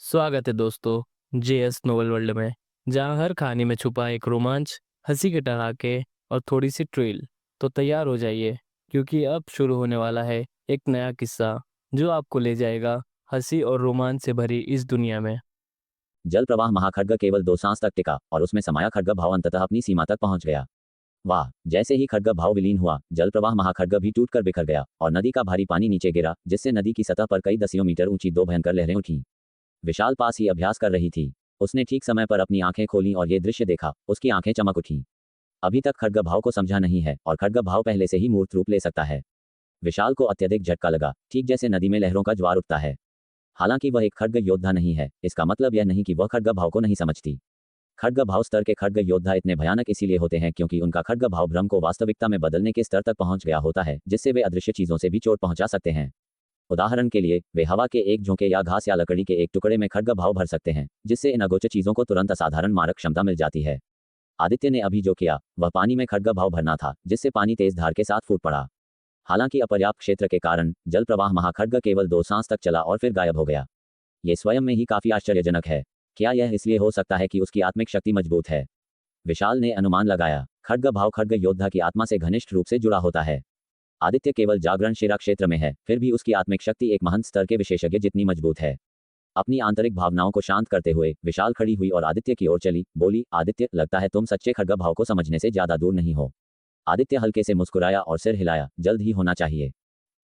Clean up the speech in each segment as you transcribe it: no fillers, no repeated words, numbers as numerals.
स्वागत है दोस्तों जेएस नोवेल वर्ल्ड में। जहां हर कहानी में छुपा एक रोमांच, हंसी के ठहाके और थोड़ी सी ट्रिल। तो तैयार हो जाइए, क्योंकि अब शुरू होने वाला है एक नया किस्सा जो आपको ले जाएगा हंसी और रोमांच से भरी इस दुनिया में। जल प्रवाह महाखड्ग केवल 2 सांस तक टिका और उसमें समाया खड्ग भाव अंततः अपनी सीमा तक पहुंच गया। वाह! जैसे ही खड्ग भाव विलीन हुआ, जल प्रवाह महाखड्ग भी टूटकर बिखर गया और नदी का भारी पानी नीचे गिरा, जिससे नदी की सतह पर कई दसियों मीटर ऊंची दो भयंकर लहरें उठीं। विशाल पास ही अभ्यास कर रही थी। उसने ठीक समय पर अपनी आंखें खोलीं और ये दृश्य देखा। उसकी आंखें चमक उठीं। अभी तक खड्ग भाव को समझा नहीं है और खड्ग भाव पहले से ही मूर्त रूप ले सकता है। विशाल को अत्यधिक झटका लगा, ठीक जैसे नदी में लहरों का ज्वार उठता है। हालांकि वह एक खड्ग योद्धा नहीं है, इसका मतलब यह नहीं कि वह खड्ग भाव को नहीं समझती। खड्ग भाव स्तर के खड्ग योद्धा इतने भयानक इसीलिए होते हैं क्योंकि उनका खड्ग भाव भ्रम को वास्तविकता में बदलने के स्तर तक पहुंच गया होता है, जिससे वे अदृश्य चीजों से भी चोट पहुंचा सकते हैं। उदाहरण के लिए, वे हवा के एक झोंके या घास या लकड़ी के एक टुकड़े में खड्ग भाव भर सकते हैं, जिससे इन अगोचर चीजों को तुरंत असाधारण मारक क्षमता मिल जाती है। आदित्य ने अभी जो किया, वह पानी में खड्ग भाव भरना था, जिससे पानी तेज धार के साथ फूट पड़ा। हालांकि अपर्याप्त क्षेत्र के कारण जल प्रवाह महाखड्ग केवल 2 सांस तक चला और फिर गायब हो गया। ये स्वयं में ही काफी आश्चर्यजनक है। क्या यह इसलिए हो सकता है कि उसकी आत्मिक शक्ति मजबूत है? विशाल ने अनुमान लगाया। खड्ग भाव खड्ग योद्धा की आत्मा से घनिष्ठ रूप से जुड़ा होता है। आदित्य केवल जागरण शिरा क्षेत्र में है, फिर भी उसकी आत्मिक शक्ति एक महंत स्तर के विशेषज्ञ जितनी मजबूत है। अपनी आंतरिक भावनाओं को शांत करते हुए विशाल खड़ी हुई और आदित्य की ओर चली, बोली, आदित्य, लगता है तुम सच्चे खड्ग भाव को समझने से ज्यादा दूर नहीं हो। आदित्य हल्के से मुस्कुराया और सिर हिलाया, जल्द ही होना चाहिए।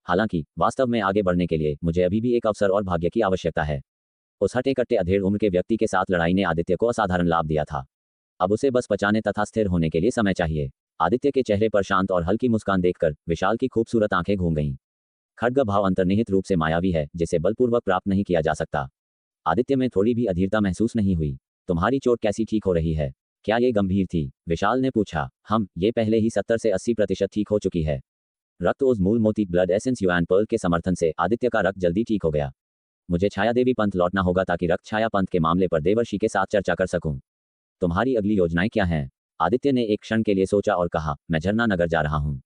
हालांकि वास्तव में आगे बढ़ने के लिए मुझे अभी भी एक अवसर और भाग्य की आवश्यकता है। उस हटे कट्टे अधेड़ उम्र के व्यक्ति के साथ लड़ाई ने आदित्य को असाधारण लाभ दिया था। अब उसे बस पचाने तथा स्थिर होने के लिए समय चाहिए। आदित्य के चेहरे पर शांत और हल्की मुस्कान देखकर विशाल की खूबसूरत आंखें घूम गईं। खड्ग भाव अंतर्निहित रूप से मायावी है, जिसे बलपूर्वक प्राप्त नहीं किया जा सकता। आदित्य में थोड़ी भी अधीरता महसूस नहीं हुई। तुम्हारी चोट कैसी ठीक हो रही है? क्या ये गंभीर थी? विशाल ने पूछा। ये पहले ही 70 से 80% ठीक हो चुकी है। रक्त ओज मूल मोती ब्लड एसेंस युआन पर्ल के समर्थन से आदित्य का रक्त जल्दी ठीक हो गया। मुझे छाया देवी पंथ लौटना होगा ताकि रक्त छाया पंथ के मामले पर देवर्षि के साथ चर्चा कर सकूं। तुम्हारी अगली योजनाएं क्या हैं? आदित्य ने एक क्षण के लिए सोचा और कहा, मैं झरना नगर जा रहा हूं।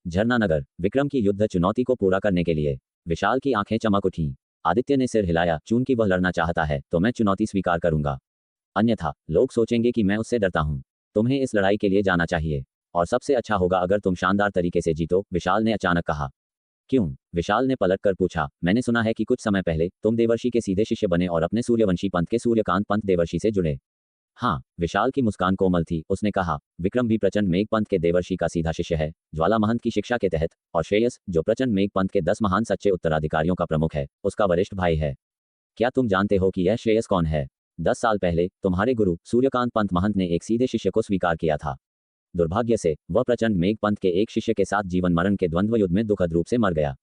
झरना नगर, विक्रम की युद्ध चुनौती को पूरा करने के लिए। विशाल की आंखें चमक उठीं। आदित्य ने सिर हिलाया, चूंकि वह लड़ना चाहता है तो मैं चुनौती स्वीकार करूंगा। अन्यथा लोग सोचेंगे कि मैं उससे डरता हूं। तुम्हें इस लड़ाई के लिए जाना चाहिए, और सबसे अच्छा होगा अगर तुम शानदार तरीके से जीतो, विशाल ने अचानक कहा। क्यों? विशाल ने पलट कर पूछा। मैंने सुना है कि कुछ समय पहले तुम देवर्षि के सीधे शिष्य बने और अपने सूर्यवंशी पंथ के सूर्यकांत पंथ देवर्षि से जुड़े। हाँ, विशाल की मुस्कान कोमल थी। उसने कहा, विक्रम भी प्रचंड मेघ पंथ के देवर्षि का सीधा शिष्य है, ज्वाला महंत की शिक्षा के तहत, और श्रेयस, जो प्रचंड मेघ पंथ के 10 महान सच्चे उत्तराधिकारियों का प्रमुख है, उसका वरिष्ठ भाई है। क्या तुम जानते हो कि यह श्रेयस कौन है? 10 साल पहले तुम्हारे गुरु सूर्यकांत पंथ महंत ने एक सीधे शिष्य को स्वीकार किया था। दुर्भाग्य से वह प्रचंड मेघ पंथ के एक शिष्य के साथ जीवन मरण के द्वंद्व युद्ध में दुखद रूप से मर गया।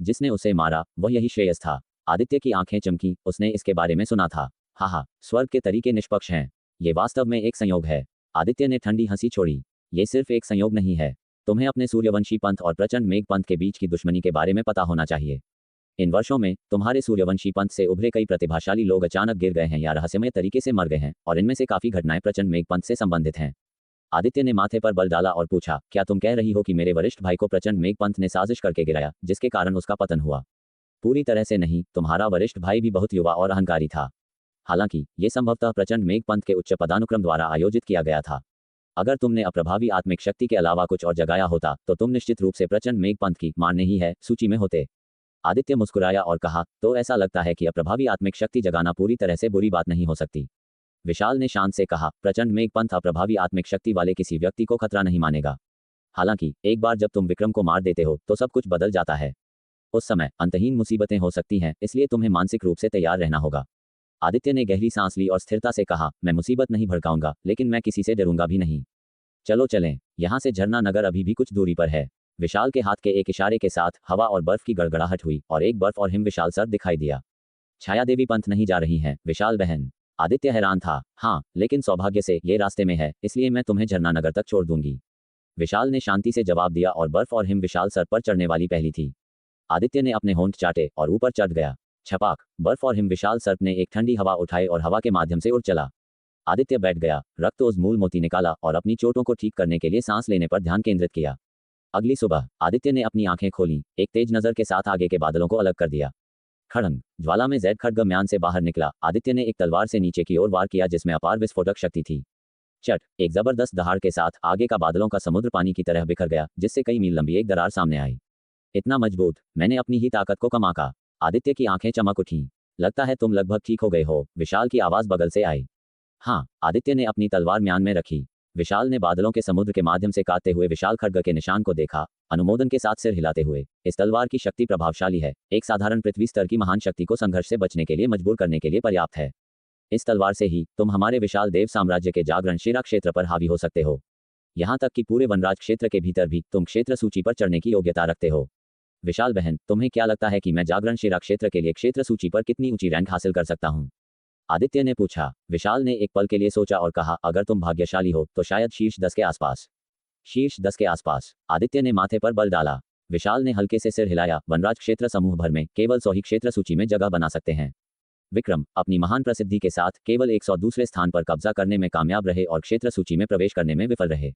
जिसने उसे मारा वह यही श्रेयस था। आदित्य की आंखें चमकी। उसने इसके बारे में सुना था। हा, स्वर्ग के तरीके निष्पक्ष हैं। ये वास्तव में एक संयोग है। आदित्य ने ठंडी हंसी छोड़ी। ये सिर्फ एक संयोग नहीं है। तुम्हें अपने सूर्यवंशी पंथ और प्रचंड मेघ पंथ के बीच की दुश्मनी के बारे में पता होना चाहिए। इन वर्षों में तुम्हारे सूर्यवंशी पंथ से उभरे कई प्रतिभाशाली लोग अचानक गिर गए हैं या रहस्यमय तरीके से मर गए हैं, और इनमें से काफी घटनाएं प्रचंड मेघ पंथ से संबंधित हैं। आदित्य ने माथे पर बल डाला और पूछा, क्या तुम कह रही हो कि मेरे वरिष्ठ भाई को प्रचंड मेघ पंथ ने साजिश करके गिराया, जिसके कारण उसका पतन हुआ? पूरी तरह से नहीं। तुम्हारा वरिष्ठ भाई भी बहुत युवा और अहंकारी था। हालांकि ये संभवतः प्रचंड मेघ पंथ के उच्च पदानुक्रम द्वारा आयोजित किया गया था। अगर तुमने अप्रभावी आत्मिक शक्ति के अलावा कुछ और जगाया होता तो तुम निश्चित रूप से प्रचंड मेघ पंथ की मान नहीं है सूची में होते। आदित्य मुस्कुराया और कहा, तो ऐसा लगता है कि अप्रभावी आत्मिक शक्ति जगाना पूरी तरह से बुरी बात नहीं हो सकती। विशाल ने शांत से कहा, प्रचंड मेघ पंथ अप्रभावी आत्मिक शक्ति वाले किसी व्यक्ति को खतरा नहीं मानेगा। हालांकि एक बार जब तुम विक्रम को मार देते हो तो सब कुछ बदल जाता है। उस समय अंतहीन मुसीबतें हो सकती हैं, इसलिए तुम्हें मानसिक रूप से तैयार रहना होगा। आदित्य ने गहरी सांस ली और स्थिरता से कहा, मैं मुसीबत नहीं भड़काऊंगा, लेकिन मैं किसी से डरूंगा भी नहीं। चलो चलें। यहाँ से झरना नगर अभी भी कुछ दूरी पर है। विशाल के हाथ के एक इशारे के साथ हवा और बर्फ की गड़गड़ाहट हुई और एक बर्फ और हिम विशाल सर दिखाई दिया। छाया देवी पंथ नहीं जा रही हैं, विशाल बहन? आदित्य हैरान था। हाँ, लेकिन सौभाग्य से ये रास्ते में है, इसलिए मैं तुम्हें झरना नगर तक छोड़ दूंगी। विशाल ने शांति से जवाब दिया और बर्फ और हिम विशाल सर पर चढ़ने वाली पहली थी। आदित्य ने अपने होंठ चाटे और ऊपर चढ़ गया। छपाक, बर्फ और हिम विशाल सर्प ने एक ठंडी हवा उठाई और हवा के माध्यम से उड़ चला। आदित्य बैठ गया, रक्तोज मूल मोती निकाला और अपनी चोटों को ठीक करने के लिए सांस लेने पर ध्यान केंद्रित किया। अगली सुबह आदित्य ने अपनी आंखें खोली, एक तेज नजर के साथ आगे के बादलों को अलग कर दिया। खड़ंग ज्वाला में जेड खड्ग म्यान से बाहर निकला। आदित्य ने एक तलवार से नीचे की ओर वार किया जिसमें अपार विस्फोटक शक्ति थी। चट एक जबरदस्त दहाड़ के साथ आगे का बादलों का समुद्र पानी की तरह बिखर गया, जिससे कई मील लंबी एक दरार सामने आई। इतना मजबूत, मैंने अपनी ही ताकत को कम आंका। आदित्य की आंखें चमक उठीं। लगता है तुम लगभग ठीक हो गए हो, विशाल की आवाज बगल से आई। हाँ, आदित्य ने अपनी तलवार म्यान में रखी। विशाल ने बादलों के समुद्र के माध्यम से काटते हुए विशाल खड्ग के निशान को देखा, अनुमोदन के साथ सिर हिलाते हुए। इस तलवार की शक्ति प्रभावशाली है, एक साधारण पृथ्वी स्तर की महान शक्ति को संघर्ष से बचने के लिए मजबूर करने के लिए पर्याप्त है। इस तलवार से ही तुम हमारे विशाल देव साम्राज्य के जागरण शिरा क्षेत्र पर हावी हो सकते हो। यहाँ तक कि पूरे वनराज क्षेत्र के भीतर भी तुम क्षेत्र सूची पर चढ़ने की योग्यता रखते हो। विशाल बहन, तुम्हें क्या लगता है कि मैं जागरण शिरा क्षेत्र के लिए क्षेत्र सूची पर कितनी ऊंची रैंक हासिल कर सकता हूँ? आदित्य ने पूछा। विशाल ने एक पल के लिए सोचा और कहा, अगर तुम भाग्यशाली हो तो शायद शीर्ष 10 के आसपास। शीर्ष 10 के आसपास? आदित्य ने माथे पर बल डाला। विशाल ने हल्के से सिर हिलाया। वनराज क्षेत्र समूह भर में केवल 100 ही क्षेत्र सूची में जगह बना सकते हैं। विक्रम अपनी महान प्रसिद्धि के साथ केवल 100 दूसरे स्थान पर कब्जा करने में कामयाब रहे और क्षेत्र सूची में प्रवेश करने में विफल रहे।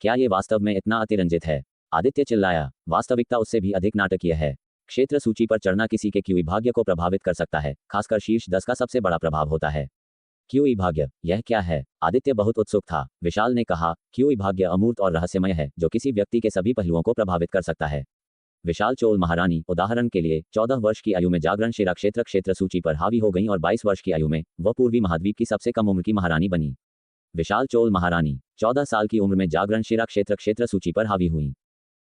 क्या ये वास्तव में इतना अतिरंजित है? आदित्य चिल्लाया। वास्तविकता उससे भी अधिक नाटकीय है। क्षेत्र सूची पर चढ़ना किसी के क्यूई भाग्य को प्रभावित कर सकता है, खासकर शीर्ष 10 का सबसे बड़ा प्रभाव होता है। क्यूई भाग्य, यह क्या है? आदित्य बहुत उत्सुक था। विशाल ने कहा, क्यूई भाग्य अमूर्त और रहस्यमय है जो किसी व्यक्ति के सभी पहलुओं को प्रभावित कर सकता है। विशाल चोल महारानी उदाहरण के लिए 14 वर्ष की आयु में जागरण शिरा क्षेत्र सूची पर हावी हो गई और 22 वर्ष की आयु में वह पूर्वी महाद्वीप की सबसे कम उम्र की महारानी बनी। विशाल चोल महारानी 14 साल की उम्र में जागरण शिरा क्षेत्र सूची पर हावी हुई।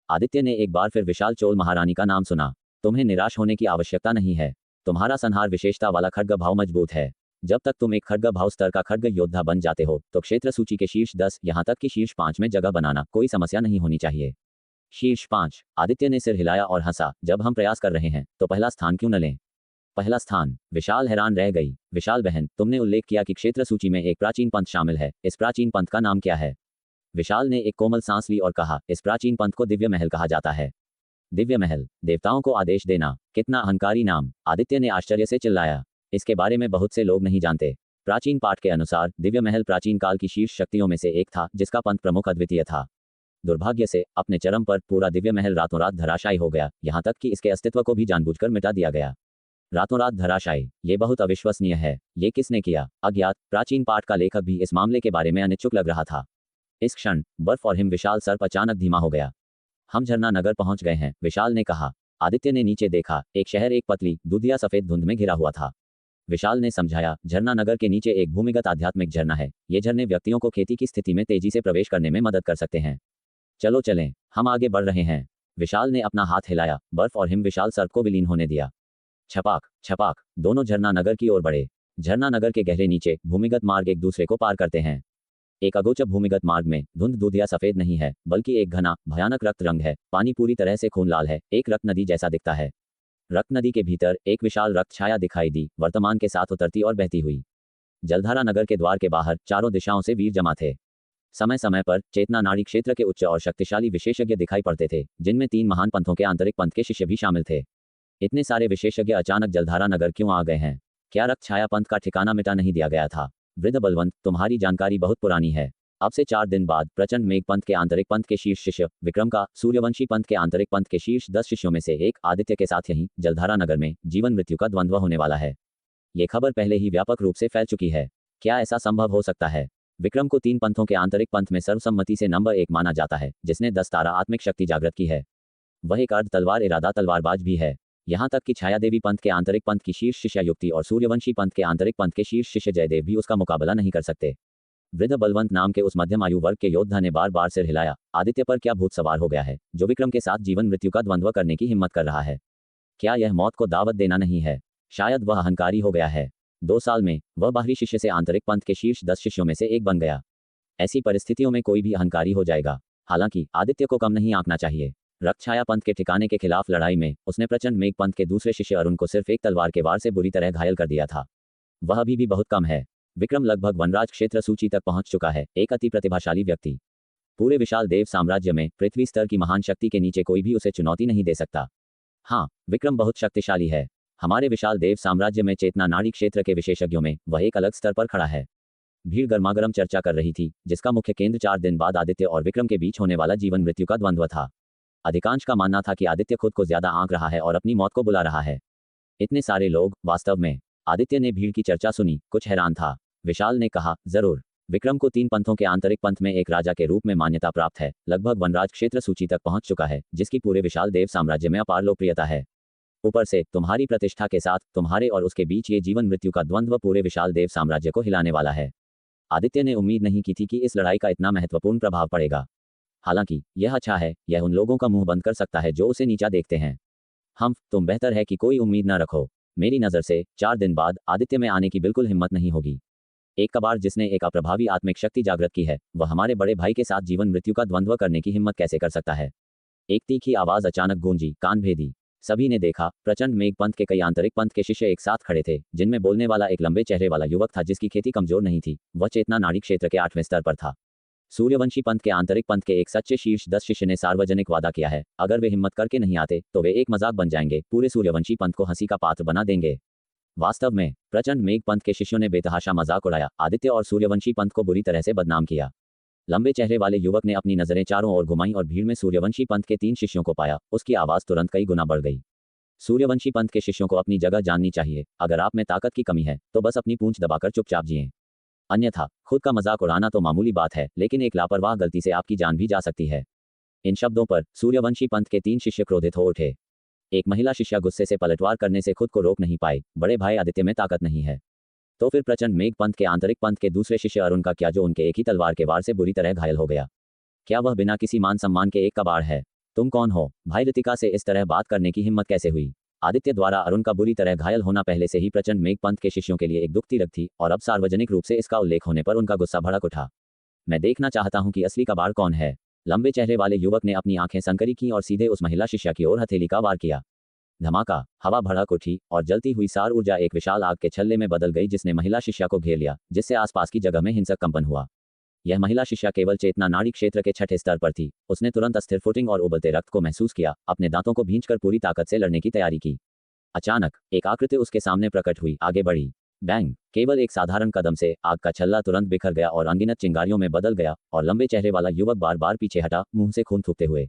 आदित्य ने एक बार फिर विशाल चोल महारानी का नाम सुना। तुम्हें निराश होने की आवश्यकता नहीं है। तुम्हारा संहार विशेषता वाला खड्ग भाव मजबूत है। जब तक तुम एक खड्ग भाव स्तर का खड्ग योद्धा बन जाते हो तो क्षेत्र सूची के शीर्ष 10 यहाँ तक कि शीर्ष 5 में जगह बनाना कोई समस्या नहीं होनी चाहिए। शीर्ष 5? आदित्य ने सिर हिलाया और हंसा। जब हम प्रयास कर रहे हैं तो पहला स्थान क्यों न लें? पहला स्थान? विशाल हैरान रह गई। विशाल बहन, तुमने उल्लेख किया कि क्षेत्र सूची में एक प्राचीन पंथ शामिल है। इस प्राचीन पंथ का नाम क्या है? विशाल ने एक कोमल सांस ली और कहा, इस प्राचीन पंथ को दिव्य महल कहा जाता है। दिव्य महल? देवताओं को आदेश देना, कितना अहंकारी नाम! आदित्य ने आश्चर्य से चिल्लाया। इसके बारे में बहुत से लोग नहीं जानते। प्राचीन पाठ के अनुसार दिव्य महल प्राचीन काल की शीर्ष शक्तियों में से एक था जिसका पंथ प्रमुख अद्वितीय था। दुर्भाग्य से अपने चरम पर पूरा दिव्य महल रातों रात धराशायी हो गया, यहाँ तक कि इसके अस्तित्व को भी जानबूझकर मिटा दिया गया। रातों रात धराशायी, ये बहुत अविश्वसनीय है। ये किसने किया? अज्ञात। प्राचीन पाठ का लेखक भी इस मामले के बारे में अनिच्छुक लग रहा था। इस क्षण बर्फ और हिम विशाल सर्प अचानक धीमा हो गया। हम झरना नगर पहुंच गए हैं, विशाल ने कहा। आदित्य ने नीचे देखा। एक शहर एक पतली दूधिया सफेद धुंध में घिरा हुआ था। विशाल ने समझाया, झरना नगर के नीचे एक भूमिगत आध्यात्मिक झरना है। ये झरने व्यक्तियों को खेती की स्थिति में तेजी से प्रवेश करने में मदद कर सकते हैं। चलो चलें, हम आगे बढ़ रहे हैं। विशाल ने अपना हाथ हिलाया। बर्फ और हिम विशाल सर्प को विलीन होने दिया। छपाक छपाक दोनों झरना नगर की ओर बढ़े। झरना नगर के गहरे नीचे भूमिगत मार्ग एक दूसरे को पार करते हैं। एक अगोचर भूमिगत मार्ग में धुंध दूधिया सफेद नहीं है, बल्कि एक घना भयानक रक्त रंग है। पानी पूरी तरह से खून लाल है, एक रक्त नदी जैसा दिखता है। रक्त नदी के भीतर एक विशाल रक्त छाया दिखाई दी, वर्तमान के साथ उतरती और बहती हुई। जलधारा नगर के द्वार के बाहर चारों दिशाओं से वीर जमा थे। समय समय पर चेतना नाड़ी क्षेत्र के उच्च और शक्तिशाली विशेषज्ञ दिखाई पड़ते थे, जिनमें 3 महान पंथों के आंतरिक पंथ के शिष्य भी शामिल थे। इतने सारे विशेषज्ञ अचानक जलधारा नगर क्यों आ गए हैं? क्या रक्त छाया पंथ का ठिकाना मिटा नहीं दिया गया था? वृद्ध बलवंत, तुम्हारी जानकारी बहुत पुरानी है। अब से 4 दिन बाद प्रचंड मेघ पंथ के आंतरिक पंथ के शीर्ष शिष्य विक्रम का सूर्यवंशी पंथ के आंतरिक पंथ के शीर्ष 10 शिष्यों में से एक आदित्य के साथ यहीं जलधारा नगर में जीवन मृत्यु का द्वंद्व होने वाला है। ये खबर पहले ही व्यापक रूप से फैल चुकी है। क्या ऐसा संभव हो सकता है? विक्रम को 3 पंथों के आंतरिक पंथ में सर्वसम्मति से नंबर 1 माना जाता है, जिसने 10 तारा आत्मिक शक्ति जागृत की है। वह एक अर्ध तलवार इरादा तलवारबाज भी है। यहाँ तक कि छाया देवी पंथ के आंतरिक पंथ की शीर्ष शिष्या युक्ति और सूर्यवंशी पंथ के आंतरिक पंथ के शीर्ष शिष्य जयदेव भी उसका मुकाबला नहीं कर सकते। वृद्ध बलवंत नाम के उस मध्यम आयु वर्ग के योद्धा ने बार बार सिर हिलाया। आदित्य पर क्या भूत सवार हो गया है जो विक्रम के साथ जीवन मृत्यु का द्वंद्व करने की हिम्मत कर रहा है? क्या यह मौत को दावत देना नहीं है? शायद वह अहंकारी हो गया है। 2 साल में वह बाहरी शिष्य से आंतरिक पंथ के शीर्ष 10 शिष्यों में से एक बन गया। ऐसी परिस्थितियों में कोई भी अहंकारी हो जाएगा। हालांकि आदित्य को कम नहीं आंकना चाहिए। रक्षाया पंथ के ठिकाने के खिलाफ लड़ाई में उसने प्रचंड मेघ पंथ के दूसरे शिष्य अरुण को सिर्फ एक तलवार के वार से बुरी तरह घायल कर दिया था। वह अभी भी बहुत कम है। विक्रम लगभग वनराज क्षेत्र सूची तक पहुंच चुका है, एक अति प्रतिभाशाली व्यक्ति। पूरे विशाल देव साम्राज्य में पृथ्वी स्तर की महान शक्ति के नीचे कोई भी उसे चुनौती नहीं दे सकता। हाँ, विक्रम बहुत शक्तिशाली है। हमारे विशाल देव साम्राज्य में चेतना नाड़ी क्षेत्र के विशेषज्ञों में वह एक अलग स्तर पर खड़ा है। भीड़ गर्मागर्म चर्चा कर रही थी, जिसका मुख्य केंद्र 4 दिन बाद आदित्य और विक्रम के बीच होने वाला जीवन मृत्यु का द्वंद्व था। अधिकांश का मानना था कि आदित्य खुद को ज्यादा आंक रहा है और अपनी मौत को बुला रहा है। इतने सारे लोग, वास्तव में। आदित्य ने भीड़ की चर्चा सुनी, कुछ हैरान था। विशाल ने कहा, जरूर। विक्रम को 3 पंथों के आंतरिक पंथ में एक राजा के रूप में मान्यता प्राप्त है, लगभग वनराज क्षेत्र सूची तक पहुंच चुका है, जिसकी पूरे विशाल देव साम्राज्य में अपार लोकप्रियता है। ऊपर से तुम्हारी प्रतिष्ठा के साथ तुम्हारे और उसके बीच ये जीवन मृत्यु का द्वंद्व पूरे विशाल देव साम्राज्य को हिलाने वाला है। आदित्य ने उम्मीद नहीं की थी कि इस लड़ाई का इतना महत्वपूर्ण प्रभाव पड़ेगा। हालांकि यह अच्छा है, यह उन लोगों का मुंह बंद कर सकता है जो उसे नीचा देखते हैं। तुम बेहतर है कि कोई उम्मीद न रखो। मेरी नज़र से 4 दिन बाद आदित्य में आने की बिल्कुल हिम्मत नहीं होगी। एक कबाड़ जिसने एक अप्रभावी आत्मिक शक्ति जागृत की है, वह हमारे बड़े भाई के साथ जीवन मृत्यु का द्वंद्व करने की हिम्मत कैसे कर सकता है? एक तीखी आवाज अचानक गूंजी, कान भेदी। सभी ने देखा, प्रचंड मेघ पंथ के कई आंतरिक पंथ के शिष्य एक साथ खड़े थे, जिनमें बोलने वाला एक लंबे चेहरे वाला युवक था जिसकी खेती कमजोर नहीं थी। वह चेतना नाड़ी क्षेत्र के 8वें स्तर पर था। सूर्यवंशी पंथ के आंतरिक पंथ के एक सच्चे शीर्ष 10 शिष्य ने सार्वजनिक वादा किया है, अगर वे हिम्मत करके नहीं आते तो वे एक मजाक बन जाएंगे, पूरे सूर्यवंशी पंथ को हंसी का पात्र बना देंगे। वास्तव में प्रचंड मेघ पंथ के शिष्यों ने बेतहाशा मजाक उड़ाया, आदित्य और सूर्यवंशी पंथ को बुरी तरह से बदनाम किया। लंबे चेहरे वाले युवक ने अपनी नजरें चारों ओर घुमाई और भीड़ में सूर्यवंशी पंथ के 3 शिष्यों को पाया। उसकी आवाज तुरंत कई गुना बढ़ गई। सूर्यवंशी पंथ के शिष्यों को अपनी जगह जाननी चाहिए। अगर आप में ताकत की कमी है तो बस अपनी पूंछ दबाकर चुपचाप जिएं। अन्यथा खुद का मजाक उड़ाना तो मामूली बात है, लेकिन एक लापरवाह गलती से आपकी जान भी जा सकती है। इन शब्दों पर सूर्यवंशी पंथ के 3 शिष्य क्रोधित हो उठे। एक महिला शिष्या गुस्से से पलटवार करने से खुद को रोक नहीं पाई। बड़े भाई आदित्य में ताकत नहीं है तो फिर प्रचंड मेघ पंथ के आंतरिक पंथ के दूसरे शिष्य अरुण का क्या, जो उनके एक ही तलवार के वार से बुरी तरह घायल हो गया? क्या वह बिना किसी मान सम्मान के एक कबाड़ है? तुम कौन हो? भाई ऋतिका से इस तरह बात करने की हिम्मत कैसे हुई? आदित्य द्वारा अरुण का बुरी तरह घायल होना पहले से ही प्रचंड मेघ पंथ के शिष्यों के लिए एक दुख तिलक थी, और अब सार्वजनिक रूप से इसका उल्लेख होने पर उनका गुस्सा भड़क उठा। मैं देखना चाहता हूं कि असली कबाड़ कौन है। लंबे चेहरे वाले युवक ने अपनी आंखें संकरी की और सीधे उस महिला शिष्या की ओर हथेली का वार किया। धमाका, हवा भड़क उठी और जलती हुई सार ऊर्जा एक विशाल आग के छल्ले में बदल गई, जिसने महिला शिष्या को घेर लिया, जिससे आसपास की जगह में हिंसक कंपन हुआ। यह महिला शिष्या केवल चेतना नाड़ी क्षेत्र के 6ठे स्तर पर थी। उसने तुरंत अस्थिर फुटिंग और उबलते रक्त को महसूस किया, अपने दांतों को भींचकर पूरी ताकत से लड़ने की तैयारी की। अचानक एक आकृति उसके सामने प्रकट हुई, आगे बढ़ी। बैंग! केवल एक साधारण कदम से आग का छल्ला तुरंत बिखर गया और अनगिनत चिंगारियों में बदल गया, और लंबे चेहरे वाला युवक बार बार पीछे हटा, मुंह से खून थूकते हुए।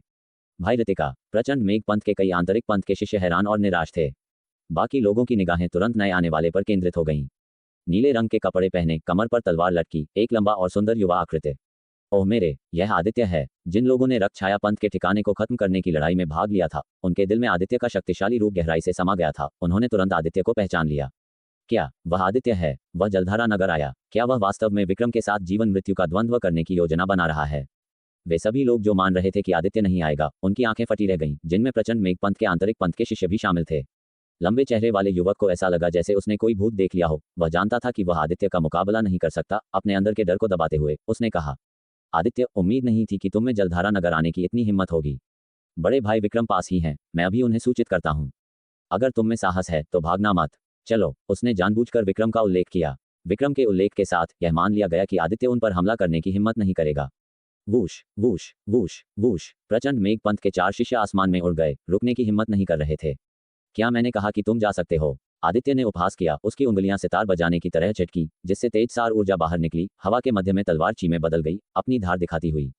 भाई ऋतिका! प्रचंड मेघ पंथ के कई आंतरिक पंथ के शिष्य हैरान और निराश थे। बाकी लोगों की निगाहें तुरंत नए आने वाले पर केंद्रित हो गईं। नीले रंग के कपड़े पहने, कमर पर तलवार लटकी, एक लंबा और सुंदर युवा आकृति। ओह मेरे, यह आदित्य है। जिन लोगों ने रक्त छाया पंथ के ठिकाने को खत्म करने की लड़ाई में भाग लिया था, उनके दिल में आदित्य का शक्तिशाली रूप गहराई से समा गया था। उन्होंने तुरंत आदित्य को पहचान लिया। क्या वह आदित्य है? वह जलधारा नगर आया? क्या वह वास्तव में विक्रम के साथ जीवन मृत्यु का द्वंद्व करने की योजना बना रहा है? वे सभी लोग जो मान रहे थे कि आदित्य नहीं आएगा, उनकी आंखें फटी रह गईं, जिनमें प्रचंड मेघ पंथ के आंतरिक पंथ के शिष्य भी शामिल थे। लंबे चेहरे वाले युवक को ऐसा लगा जैसे उसने कोई भूत देख लिया हो। वह जानता था कि वह आदित्य का मुकाबला नहीं कर सकता। अपने अंदर के डर को दबाते हुए उसने कहा, आदित्य, उम्मीद नहीं थी कि तुम में जलधारा नगर आने की इतनी हिम्मत होगी। बड़े भाई विक्रम पास ही हैं, मैं अभी उन्हें सूचित करता हूँ। अगर तुम में साहस है तो भागना मत। चलो। उसने जानबूझकर विक्रम का उल्लेख किया। विक्रम के उल्लेख के साथ यह मान लिया गया कि आदित्य उन पर हमला करने की हिम्मत नहीं करेगा। Whoosh whoosh whoosh whoosh! प्रचंड मेघ पंथ के 4 शिष्य आसमान में उड़ गए, रुकने की हिम्मत नहीं कर रहे थे। क्या मैंने कहा कि तुम जा सकते हो? आदित्य ने उपहास किया। उसकी उंगलियां सितार बजाने की तरह झटकी, जिससे तेज सार ऊर्जा बाहर निकली। हवा के मध्य में तलवार ची में बदल गई, अपनी धार दिखाती हुई।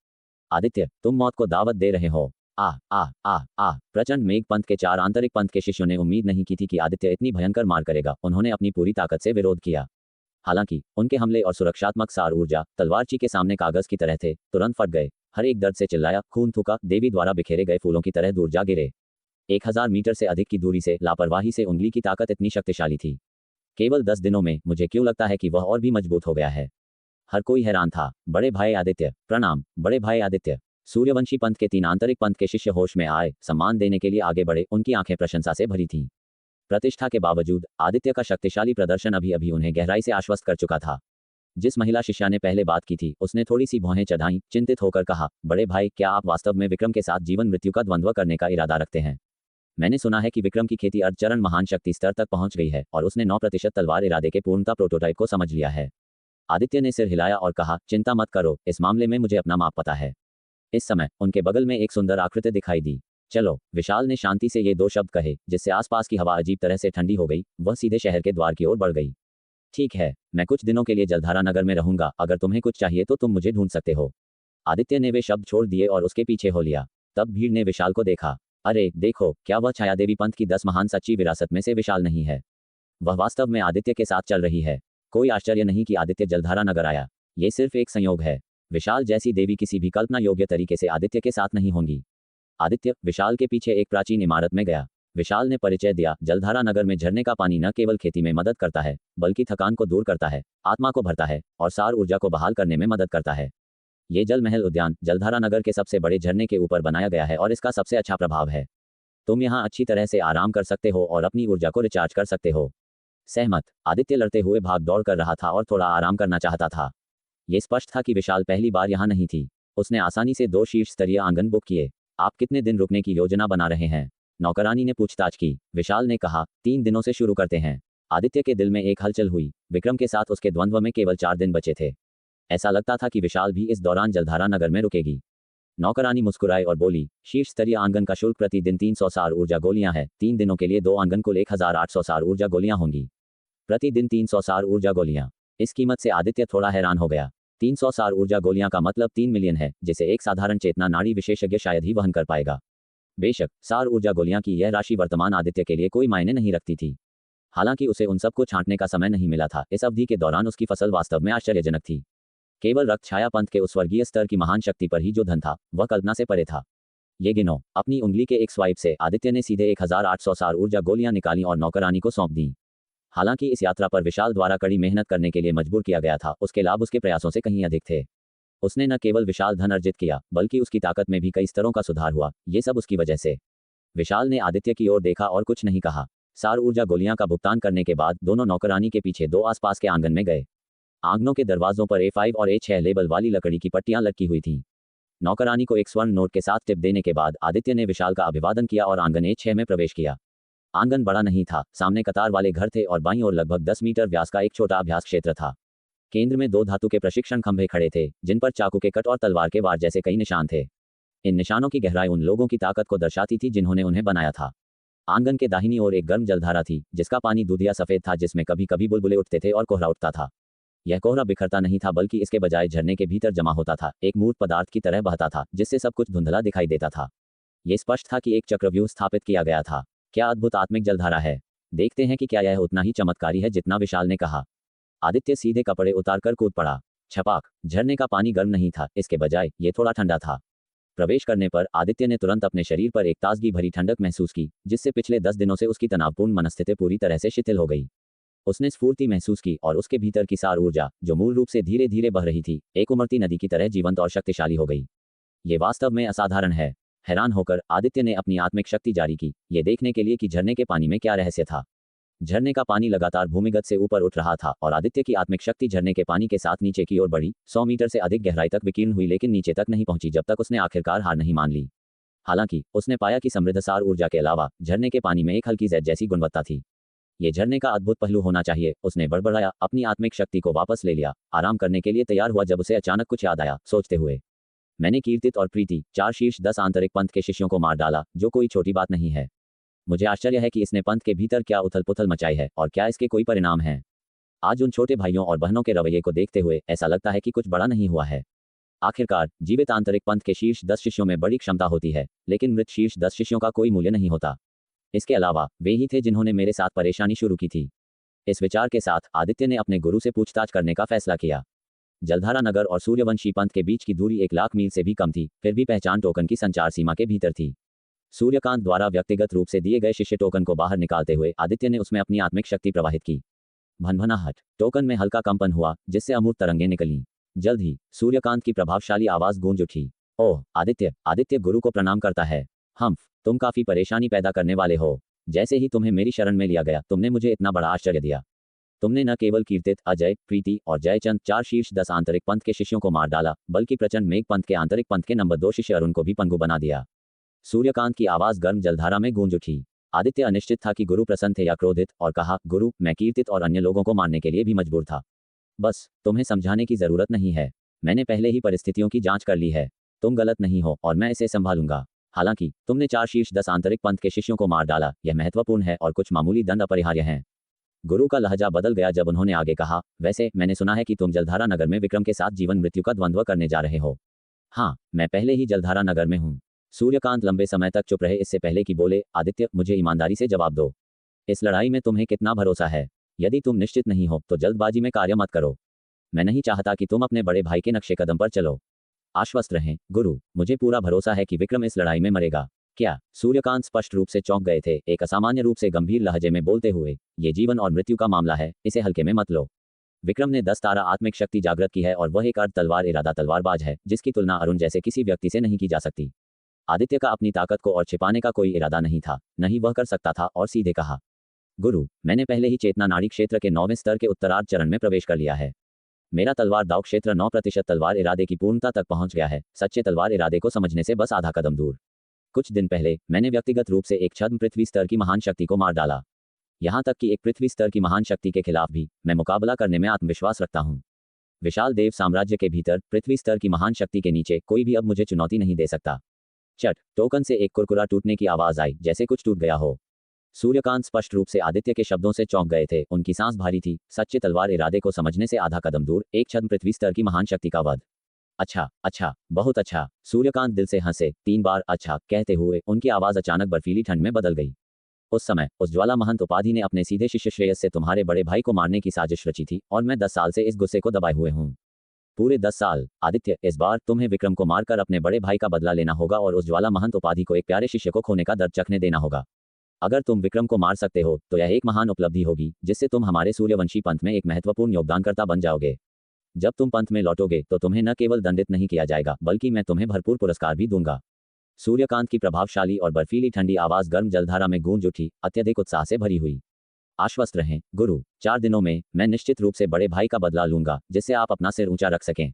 आदित्य, तुम मौत को दावत दे रहे हो। आ आ आ आ! प्रचंड मेघ पंथ के 4 आंतरिक पंथ के शिष्यों ने उम्मीद नहीं की थी कि आदित्य इतनी भयंकर मार करेगा। उन्होंने अपनी पूरी ताकत से विरोध किया। हालांकि उनके हमले और सुरक्षात्मक सार ऊर्जा तलवारची के सामने कागज की तरह थे, तुरंत फट गए। हर एक दर्द से चिल्लाया, खून थूका, देवी द्वारा बिखेरे गए फूलों की तरह दूर जा गिरे। 1000 मीटर से अधिक की दूरी से लापरवाही से उंगली की ताकत इतनी शक्तिशाली थी। केवल 10 दिनों में मुझे क्यों लगता है कि वह और भी मजबूत हो गया है। हर कोई हैरान था। बड़े भाई आदित्य, प्रणाम। बड़े भाई आदित्य! सूर्यवंशी पंथ के 3 आंतरिक पंथ के शिष्य होश में आए, सम्मान देने के लिए आगे बढ़े। उनकी आंखें प्रशंसा से भरी थीं। प्रतिष्ठा के बावजूद आदित्य का शक्तिशाली प्रदर्शन अभी अभी उन्हें गहराई से आश्वस्त कर चुका था। जिस महिला शिष्या ने पहले बात की थी, उसने थोड़ी सी भौहें चढ़ाईं, चिंतित होकर कहा, बड़े भाई, क्या आप वास्तव में विक्रम के साथ जीवन मृत्यु का द्वंद्व करने का इरादा रखते हैं? मैंने सुना है कि विक्रम की खेती अर्धचरण महान शक्ति स्तर तक पहुंच गई है और उसने 9% तलवार इरादे के पूर्णता प्रोटोटाइप को समझ लिया है। आदित्य ने सिर हिलाया और कहा, चिंता मत करो, इस मामले में मुझे अपना माप पता है। इस समय उनके बगल में एक सुंदर आकृति दिखाई दी। चलो। विशाल ने शांति से ये 2 शब्द कहे, जिससे आसपास की हवा अजीब तरह से ठंडी हो गई। वह सीधे शहर के द्वार की ओर बढ़ गई। ठीक है, मैं कुछ दिनों के लिए जलधारा नगर में रहूंगा। अगर तुम्हें कुछ चाहिए तो तुम मुझे ढूंढ सकते हो। आदित्य ने वे शब्द छोड़ दिए और उसके पीछे हो लिया। तब भीड़ ने विशाल को देखा। अरे देखो, क्या वह छायादेवी पंथ की 10 महान सच्ची विरासत में से विशाल नहीं है? वह वास्तव में आदित्य के साथ चल रही है। कोई आश्चर्य नहीं कि आदित्य जलधारा नगर आया। ये सिर्फ एक संयोग है। विशाल जैसी देवी किसी भी कल्पना योग्य तरीके से आदित्य के साथ नहीं होंगी। आदित्य विशाल के पीछे एक प्राचीन इमारत में गया। विशाल ने परिचय दिया, जलधारा नगर में झरने का पानी न केवल खेती में मदद करता है, बल्कि थकान को दूर करता है, आत्मा को भरता है और सौर ऊर्जा को बहाल करने में मदद करता है। ये जल महल उद्यान जलधारा नगर के सबसे बड़े झरने के ऊपर बनाया गया है और इसका सबसे अच्छा प्रभाव है। तुम यहाँ अच्छी तरह से आराम कर सकते हो और अपनी ऊर्जा को रिचार्ज कर सकते हो। सहमत। आदित्य लड़ते हुए भाग दौड़ कर रहा था और थोड़ा आराम करना चाहता था। ये स्पष्ट था कि विशाल पहली बार यहाँ नहीं थी। उसने आसानी से 2 शीर्ष स्तरीय आंगन बुक किए। आप कितने दिन रुकने की योजना बना रहे हैं? नौकरानी ने पूछताछ की। विशाल ने कहा, 3 दिनों से शुरू करते हैं। आदित्य के दिल में एक हलचल हुई। विक्रम के साथ उसके द्वंद्व में केवल 4 दिन बचे थे। ऐसा लगता था कि विशाल भी इस दौरान जलधारा नगर में रुकेगी। नौकरानी मुस्कुराई और बोली, शीर्ष स्तरीय आंगन का शुल्क प्रतिदिन 300 सौर ऊर्जा गोलियां है। 3 दिनों के लिए 2 आंगन कुल 1800 सौर ऊर्जा गोलियां होंगी। प्रतिदिन 300 सौर ऊर्जा गोलियां। इस कीमत से आदित्य थोड़ा हैरान हो गया। 300 सौर ऊर्जा गोलियां का मतलब 3 मिलियन है, जिसे एक साधारण चेतना नाड़ी विशेषज्ञ शायद ही वहन कर पाएगा। बेशक, सौर ऊर्जा गोलियां की यह राशि वर्तमान आदित्य के लिए कोई मायने नहीं रखती थी। हालांकि उसे उन सबको छांटने का समय नहीं मिला था। इस अवधि के दौरान उसकी फसल वास्तव में आश्चर्यजनक थी। केवल रक्त छाया पंथ के उस स्वर्गीय स्तर की महान शक्ति पर ही जो धन था, वह कल्पना से परे था। ये गिनो। अपनी उंगली के एक स्वाइप से आदित्य ने सीधे 1800 सौर ऊर्जा गोलियां निकाली और नौकरानी को सौंप दी। हालांकि इस यात्रा पर विशाल द्वारा कड़ी मेहनत करने के लिए मजबूर किया गया था, उसके लाभ उसके प्रयासों से कहीं अधिक थे। उसने न केवल विशाल धन अर्जित किया, बल्कि उसकी ताकत में भी कई स्तरों का सुधार हुआ। ये सब उसकी वजह से। विशाल ने आदित्य की ओर देखा और कुछ नहीं कहा। सौर ऊर्जा गोलियां का भुगतान करने के बाद दोनों नौकरानी के पीछे 2 आसपास के आंगन में गए। आंगनों के दरवाजों पर A5 और A6 लेबल वाली लकड़ी की पट्टियां लटकी हुई थीं। नौकरानी को एक स्वर्ण नोट के साथ टिप देने के बाद आदित्य ने विशाल का अभिवादन किया और आंगन A6 में प्रवेश किया। आंगन बड़ा नहीं था। सामने कतार वाले घर थे और बाईं ओर लगभग 10 मीटर व्यास का एक छोटा अभ्यास क्षेत्र था। केंद्र में 2 धातु के प्रशिक्षण खंभे खड़े थे, जिन पर चाकू के कट और तलवार के वार जैसे कई निशान थे। इन निशानों की गहराई उन लोगों की ताकत को दर्शाती थी जिन्होंने उन्हें बनाया था। आंगन के दाहिनी ओर एक गर्म जलधारा थी, जिसका पानी दूधिया सफेद था, जिसमें कभी कभी बुलबुले उठते थे और कोहरा उठता था। यह कोहरा बिखरता नहीं था, बल्कि इसके बजाय झरने के भीतर जमा होता था, एक मूर्त पदार्थ की तरह बहता था, जिससे सब कुछ धुंधला दिखाई देता था। यह स्पष्ट था कि एक चक्रव्यूह स्थापित किया गया था। क्या अद्भुत आत्मिक जलधारा है। देखते हैं कि क्या यह उतना ही चमत्कारी है जितना विशाल ने कहा। आदित्य सीधे कपड़े उतारकर कूद पड़ा। छपाक। झरने का पानी गर्म नहीं था, इसके बजाय ये थोड़ा ठंडा था। प्रवेश करने पर आदित्य ने तुरंत अपने शरीर पर एक ताजगी भरी ठंडक महसूस की, जिससे पिछले 10 दिनों से उसकी तनावपूर्ण मनस्थिति पूरी तरह से शिथिल हो गई। उसने स्फूर्ति महसूस की और उसके भीतर की सौर ऊर्जा, जो मूल रूप से धीरे धीरे बह रही थी, एक उमड़ती नदी की तरह जीवंत और शक्तिशाली हो गई। ये वास्तव में असाधारण है। हैरान होकर आदित्य ने अपनी आत्मिक शक्ति जारी की, ये देखने के लिए कि झरने के पानी में क्या रहस्य था। झरने का पानी लगातार भूमिगत से ऊपर उठ रहा था और आदित्य की आत्मिक शक्ति झरने के पानी के साथ नीचे की ओर बढ़ी, 100 मीटर से अधिक गहराई तक विकीर्ण हुई, लेकिन नीचे तक नहीं पहुंची जब तक उसने आखिरकार हार नहीं मान ली। हालांकि उसने पाया कि समृद्ध सौर ऊर्जा के अलावा झरने के पानी में एक हल्की जैद जैसी गुणवत्ता थी। ये झरने का अद्भुत पहलू होना चाहिए, उसने बड़बड़ाया, अपनी आत्मिक शक्ति को वापस ले लिया, आराम करने के लिए तैयार हुआ जब उसे अचानक कुछ याद आया, सोचते हुए, मैंने कीर्तित और प्रीति, 4 शीर्ष 10 आंतरिक पंथ के शिष्यों को मार डाला, जो कोई छोटी बात नहीं है। मुझे आश्चर्य है कि इसने पंथ के भीतर क्या उथल पुथल मचाई है और क्या इसके कोई परिणाम हैं। आज उन छोटे भाइयों और बहनों के रवैये को देखते हुए ऐसा लगता है कि कुछ बड़ा नहीं हुआ है। आखिरकार जीवित आंतरिक पंथ के शीर्ष 10 शिष्यों में बड़ी क्षमता होती है, लेकिन मृत शीर्ष 10 शिष्यों का कोई मूल्य नहीं होता। इसके अलावा वे ही थे जिन्होंने मेरे साथ परेशानी शुरू की थी। इस विचार के साथ आदित्य ने अपने गुरु से पूछताछ करने का फैसला किया। जलधारा नगर और सूर्यवंशी पंथ के बीच की दूरी 1 लाख मील से भी कम थी, फिर भी पहचान टोकन की संचार सीमा के भीतर थी। सूर्यकांत द्वारा व्यक्तिगत रूप से दिए गए शिष्य टोकन को बाहर निकालते हुए आदित्य ने उसमें अपनी आत्मिक शक्ति प्रवाहित की। भनभनाहट। टोकन में हल्का कंपन हुआ, जिससे अमूर्त तरंगें निकलीं। जल्द ही सूर्यकांत की प्रभावशाली आवाज गूंज उठी। ओह आदित्य, आदित्य गुरु को प्रणाम करता है। तुम काफी परेशानी पैदा करने वाले हो। जैसे ही तुम्हें मेरी शरण में लिया गया, तुमने मुझे इतना बड़ा आश्चर्य दिया। तुमने न केवल कीर्तित, अजय, प्रीति और जयचंद 4 शीर्ष 10 आंतरिक पंथ के शिष्यों को मार डाला, बल्कि प्रचंड मेघ पंथ के आंतरिक पंथ के नंबर 2 शिष्य अरुण को भी पंगु बना दिया। सूर्यकांत की आवाज गर्म जलधारा में गूंज उठी। आदित्य अनिश्चित था कि गुरु प्रसन्न थे या क्रोधित, और कहा, गुरु, मैं कीर्तित और अन्य लोगों को मारने के लिए भी मजबूर था। बस तुम्हें समझाने की जरूरत नहीं है। मैंने पहले ही परिस्थितियों की जांच कर ली है। तुम गलत नहीं हो और मैं इसे संभालूंगा। हालांकि तुमने 4 शीर्ष 10 आंतरिक पंथ के शिष्यों को मार डाला, यह महत्वपूर्ण है और कुछ मामूली दंड अपरिहार्य हैं। गुरु का लहजा बदल गया जब उन्होंने आगे कहा, वैसे मैंने सुना है कि तुम जलधारा नगर में विक्रम के साथ जीवन मृत्यु का द्वंद्व करने जा रहे हो। हाँ, मैं पहले ही जलधारा नगर में हूँ। सूर्यकांत लंबे समय तक चुप रहे इससे पहले कि बोले, आदित्य, मुझे ईमानदारी से जवाब दो। इस लड़ाई में तुम्हें कितना भरोसा है? यदि तुम निश्चित नहीं हो तो जल्दबाजी में कार्य मत करो। मैं नहीं चाहता कि तुम अपने बड़े भाई के नक्शे कदम पर चलो। आश्वस्त रहें, गुरु, मुझे पूरा भरोसा है कि विक्रम इस लड़ाई में मरेगा। क्या? सूर्यकांत स्पष्ट रूप से चौंक गए थे, एक असामान्य रूप से गंभीर लहजे में बोलते हुए, ये जीवन और मृत्यु का मामला है, इसे हल्के में मत लो। विक्रम ने 10 तारा आत्मिक शक्ति जागृत की है और वह एक अर्ध तलवार इरादा तलवारबाज है, जिसकी तुलना अरुण जैसे किसी व्यक्ति से नहीं की जा सकती। आदित्य का अपनी ताकत को और छिपाने का कोई इरादा नहीं था, न ही वह कर सकता था, और सीधे कहा, गुरु, मैंने पहले ही चेतना नाड़ी क्षेत्र के 9वें स्तर के उत्तरार्ध चरण में प्रवेश कर लिया है। मेरा तलवार दाव क्षेत्र 9% तलवार इरादे की पूर्णता तक पहुंच गया है, सच्चे तलवार इरादे को समझने से बस आधा कदम दूर। कुछ दिन पहले मैंने व्यक्तिगत रूप से एक छद्म पृथ्वी स्तर की महान शक्ति को मार डाला। यहां तक कि एक पृथ्वी स्तर की महान शक्ति के खिलाफ भी मैं मुकाबला करने में आत्मविश्वास रखता हूं। विशाल देव साम्राज्य के भीतर पृथ्वी स्तर की महान शक्ति के नीचे कोई भी अब मुझे चुनौती नहीं दे सकता। चट, टोकन से एक कुरकुरा टूटने की आवाज आई, जैसे कुछ टूट गया हो। सूर्यकांत स्पष्ट रूप से आदित्य के शब्दों से चौंक गए थे, उनकी सांस भारी थी। सच्चे तलवार इरादे को समझने से आधा कदम दूर, एक छद्म पृथ्वी स्तर की महान शक्ति का वध। अच्छा, अच्छा, बहुत अच्छा। सूर्यकांत दिल से हंसे, 3 बार अच्छा कहते हुए उनकी आवाज अचानक बर्फीली ठंड में बदल गई। उस समय उस ज्वाला महंत उपाधि ने अपने सीधे शिष्य श्रेयस से तुम्हारे बड़े भाई को मारने की साजिश रची थी, और मैं 10 साल से इस गुस्से को दबाए हुए हूँ। पूरे 10 साल। आदित्य, इस बार तुम्हें विक्रम को मारकर अपने बड़े भाई का बदला लेना होगा और उस ज्वाला महंत उपाधि को एक प्यारे शिष्य को खोने का दर्द चखने देना होगा। अगर तुम विक्रम को मार सकते हो तो यह एक महान उपलब्धि होगी, जिससे तुम हमारे सूर्यवंशी पंथ में एक महत्वपूर्ण योगदानकर्ता बन जाओगे। जब तुम पंथ में लौटोगे तो तुम्हें न केवल दंडित नहीं किया जाएगा, बल्कि मैं तुम्हें भरपूर पुरस्कार भी दूंगा। सूर्यकांत की प्रभावशाली और बर्फीली ठंडी आवाज गर्म जलधारा में गूंज उठी, अत्यधिक उत्साह से भरी हुई। आश्वस्त रहें, गुरु, 4 दिनों में मैं निश्चित रूप से बड़े भाई का बदला लूंगा, जिससे आप अपना सिर ऊंचा रख सकें।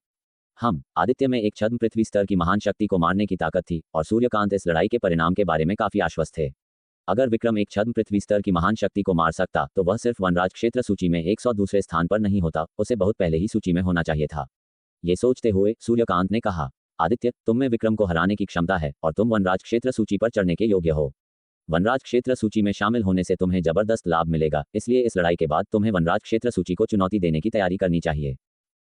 आदित्य में एक छद्म पृथ्वी स्तर की महान शक्ति को मारने की ताकत थी, और सूर्यकांत इस लड़ाई के परिणाम के बारे में काफी आश्वस्त थे। अगर विक्रम एक छद्म पृथ्वी स्तर की महान शक्ति को मार सकता तो वह सिर्फ वनराज क्षेत्र सूची में 102वें स्थान पर नहीं होता, उसे बहुत पहले ही सूची में होना चाहिए था। ये सोचते हुए सूर्यकांत ने कहा, आदित्य, तुम में विक्रम को हराने की क्षमता है और तुम वनराज क्षेत्र सूची पर चढ़ने के योग्य हो। वनराज क्षेत्र सूची में शामिल होने से तुम्हें जबरदस्त लाभ मिलेगा, इसलिए इस लड़ाई के बाद तुम्हें वनराज क्षेत्र सूची को चुनौती देने की तैयारी करनी चाहिए।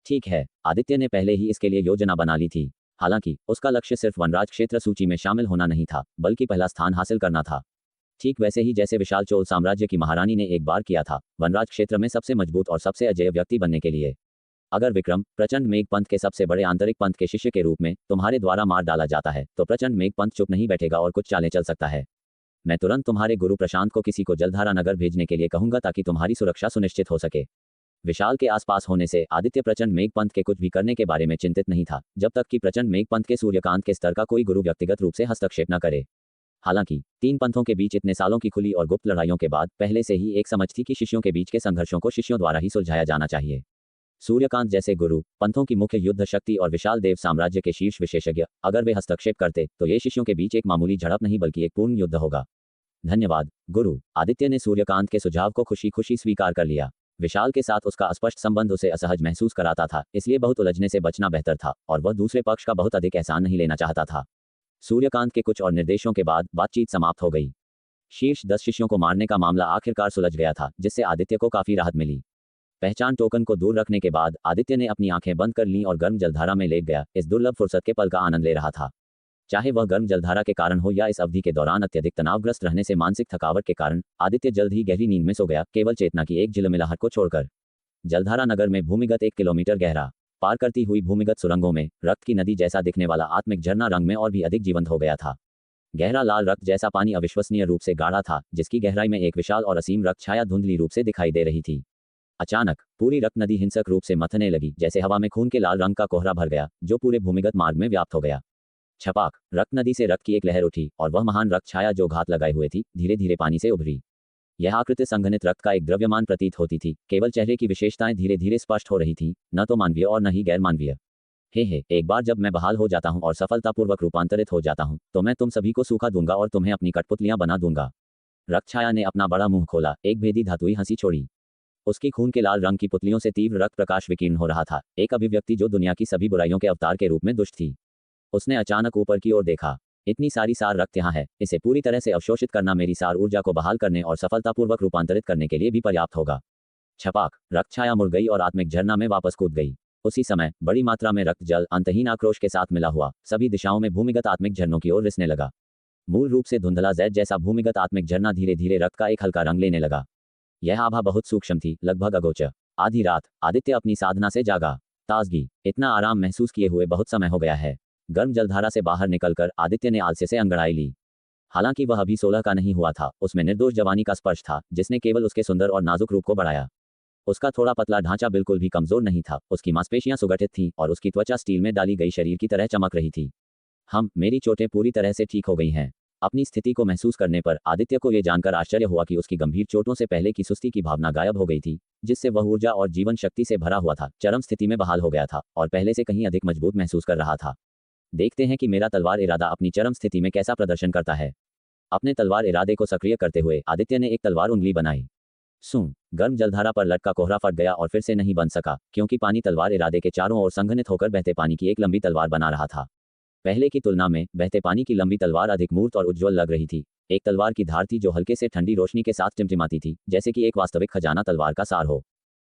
ठीक है, आदित्य ने पहले ही इसके लिए योजना बना ली थी। हालांकि उसका लक्ष्य सिर्फ वनराज क्षेत्र सूची में शामिल होना नहीं था, बल्कि पहला स्थान हासिल करना था। ठीक वैसे ही जैसे विशाल चोल साम्राज्य की महारानी ने एक बार किया था, वनराज क्षेत्र में सबसे मजबूत और सबसे अजेय व्यक्ति बनने के लिए। अगर विक्रम प्रचंड मेघ पंथ के सबसे बड़े आंतरिक पंथ के शिष्य के रूप में तुम्हारे द्वारा मार डाला जाता है, तो प्रचंड मेघ पंथ चुप नहीं बैठेगा और कुछ चालें चल सकता है। मैं तुरंत तुम्हारे गुरु प्रशांत को किसी को जलधारा नगर भेजने के लिए कहूंगा, ताकि तुम्हारी सुरक्षा सुनिश्चित हो सके। विशाल के आसपास होने से आदित्य प्रचंड मेघ पंथ के कुछ भी करने के बारे में चिंतित नहीं था, जब तक कि प्रचंड मेघ पंथ के सूर्यकांत के स्तर का कोई गुरु व्यक्तिगत रूप से हस्तक्षेप न करे। हालांकि 3 पंथों के बीच इतने सालों की खुली और गुप्त लड़ाइयों के बाद पहले से ही एक समझ थी कि शिष्यों के बीच के संघर्षों को शिष्यों द्वारा ही सुलझाया जाना चाहिए। सूर्यकांत जैसे गुरु, पंथों की मुख्य युद्ध शक्ति और विशाल देव साम्राज्य के शीर्ष विशेषज्ञ, अगर वे हस्तक्षेप करते तो ये शिष्यों के बीच एक मामूली झड़प नहीं बल्कि एक पूर्ण युद्ध होगा। धन्यवाद गुरु। आदित्य ने सूर्यकांत के सुझाव को खुशी खुशी स्वीकार कर लिया। विशाल के साथ उसका अस्पष्ट संबंध उसे असहज महसूस कराता था, इसलिए बहुत उलझने से बचना बेहतर था, और वह दूसरे पक्ष का बहुत अधिक एहसान नहीं लेना चाहता था। सूर्यकांत के कुछ और निर्देशों के बाद बातचीत समाप्त हो गई। शीर्ष 10 शिष्यों को मारने का मामला आखिरकार सुलझ गया था, जिससे आदित्य को काफी राहत मिली। पहचान टोकन को दूर रखने के बाद आदित्य ने अपनी आंखें बंद कर लीं और गर्म जलधारा में लेट गया, इस दुर्लभ फुर्सत के पल का आनंद ले रहा था। चाहे वह गर्म जलधारा के कारण हो या इस अवधि के दौरान अत्यधिक तनावग्रस्त रहने से मानसिक थकावट के कारण, आदित्य जल्द ही गहरी नींद में सो गया, केवल चेतना की एक झिलमिलाहट को छोड़कर। जलधारा नगर में भूमिगत 1 किलोमीटर गहरा, पार करती हुई भूमिगत सुरंगों में रक्त की नदी जैसा दिखने वाला आत्मिक झरना रंग में और भी अधिक जीवंत हो गया था। गहरा लाल रक्त जैसा पानी अविश्वसनीय रूप से गाढ़ा था, जिसकी गहराई में एक विशाल और असीम रक्त छाया धुंधली रूप से दिखाई दे रही थी। अचानक पूरी रक्त नदी हिंसक रूप से मथने लगी, जैसे हवा में खून के लाल रंग का कोहरा भर गया, जो पूरे भूमिगत मार्ग में व्याप्त हो गया। छपाक, रक्त नदी से रक्त की एक लहर उठी, और वह महान रक्त छाया जो घात लगाए हुए थी, धीरे धीरे पानी से उभरी। यह आकृति संघनित रक्त का एक द्रव्यमान प्रतीत होती थी, केवल चेहरे की विशेषताएं धीरे धीरे स्पष्ट हो रही थी, न तो मानवीय और न ही गैर मानवीय। हे, एक बार जब मैं बहाल हो जाता हूं और सफलतापूर्वक रूपांतरित हो जाता हूं, तो मैं तुम सभी को सूखा दूंगा और तुम्हें अपनी कठपुतलियां बना दूंगा। रक्त छाया ने अपना बड़ा मुंह खोला, एक भेदी धातुई हंसी छोड़ी। उसकी खून के लाल रंग की पुतलियों से तीव्र रक्त प्रकाश विकीर्ण हो रहा था, एक अभिव्यक्ति जो दुनिया की सभी बुराइयों के अवतार के रूप में दुष्ट थी। उसने अचानक ऊपर की ओर देखा। इतनी सारी सार रक्त यहाँ है, इसे पूरी तरह से अवशोषित करना मेरी सार ऊर्जा को बहाल करने और सफलतापूर्वक रूपांतरित करने के लिए भी पर्याप्त होगा। छपाक, रक्त छाया मुड़ गई और आत्मिक झरना में वापस कूद गई। उसी समय बड़ी मात्रा में रक्त जल अंतहीन आक्रोश के साथ मिला हुआ सभी दिशाओं में भूमिगत आत्मिक झरनों की ओर रिसने लगा। मूल रूप से धुंधला जैड जैसा भूमिगत आत्मिक झरना धीरे धीरे रक्त का एक हल्का रंग लेने लगा। यह आभा बहुत सूक्ष्म थी, लगभग अगोचर। आधी रात आदित्य अपनी साधना से जागा। ताजगी, इतना आराम महसूस किए हुए बहुत समय हो गया है। गर्म जलधारा से बाहर निकलकर आदित्य ने आलस्य से अंगड़ाई ली। हालांकि वह अभी 16 का नहीं हुआ था, उसमें निर्दोष जवानी का स्पर्श था जिसने केवल उसके सुंदर और नाजुक रूप को बढ़ाया। उसका थोड़ा पतला ढांचा बिल्कुल भी कमजोर नहीं था, उसकी मांसपेशियां सुगठित थीं और उसकी त्वचा स्टील में डाली गई शरीर की तरह चमक रही थी। मेरी चोटें पूरी तरह से ठीक हो गई हैं। अपनी स्थिति को महसूस करने पर आदित्य को यह जानकर आश्चर्य हुआ कि उसकी गंभीर चोटों से पहले की सुस्ती की भावना गायब हो गई थी, जिससे वह ऊर्जा और जीवन शक्ति से भरा हुआ था, चरम स्थिति में बहाल हो गया था और पहले से कहीं अधिक मजबूत महसूस कर रहा था। देखते हैं कि मेरा तलवार इरादा अपनी चरम स्थिति में कैसा प्रदर्शन करता है। अपने तलवार इरादे को सक्रिय करते हुए आदित्य ने एक तलवार उंगली बनाई। गर्म जलधारा पर लटका कोहरा फट गया और फिर से नहीं बन सका, क्योंकि पानी तलवार इरादे के चारों ओर संघनित होकर बहते पानी की एक लंबी तलवार बना रहा था। पहले की तुलना में बहते पानी की लंबी तलवार अधिक मूर्त और उज्ज्वल लग रही थी। एक तलवार की धार थी जो हल्के से ठंडी रोशनी के साथ टिमटिमाती थी, जैसे कि एक वास्तविक खजाना तलवार का सार हो।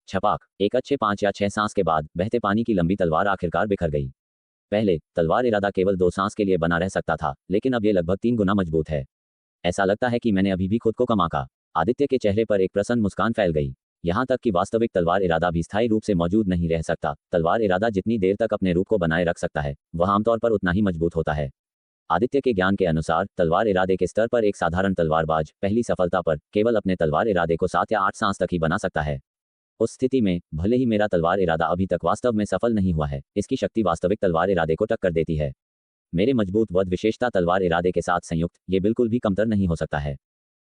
छपाक, एक अच्छे 5 या 6 सांस के बाद बहते पानी की लंबी तलवार आखिरकार बिखर गई। पहले तलवार इरादा केवल 2 सांस के लिए बना रह सकता था, लेकिन अब यह लगभग 3 गुना मजबूत है। ऐसा लगता है कि मैंने अभी भी खुद को कम आंका। आदित्य के चेहरे पर एक प्रसन्न मुस्कान फैल गई। यहाँ तक कि वास्तविक तलवार इरादा भी स्थायी रूप से मौजूद नहीं रह सकता। तलवार इरादा जितनी देर तक अपने रूप को बनाए रख सकता है, वह आमतौर पर उतना ही मजबूत होता है। आदित्य के ज्ञान के अनुसार तलवार इरादे के स्तर पर एक साधारण तलवारबाज पहली सफलता पर केवल अपने तलवार इरादे को 7 या 8 सांस तक ही बना सकता है। उस स्थिति में भले ही मेरा तलवार इरादा अभी तक वास्तव में सफल नहीं हुआ है, इसकी शक्ति वास्तविक तलवार इरादे को टक्कर देती है। मेरे मजबूत वध विशेषता तलवार इरादे के साथ संयुक्त ये बिल्कुल भी कमतर नहीं हो सकता है।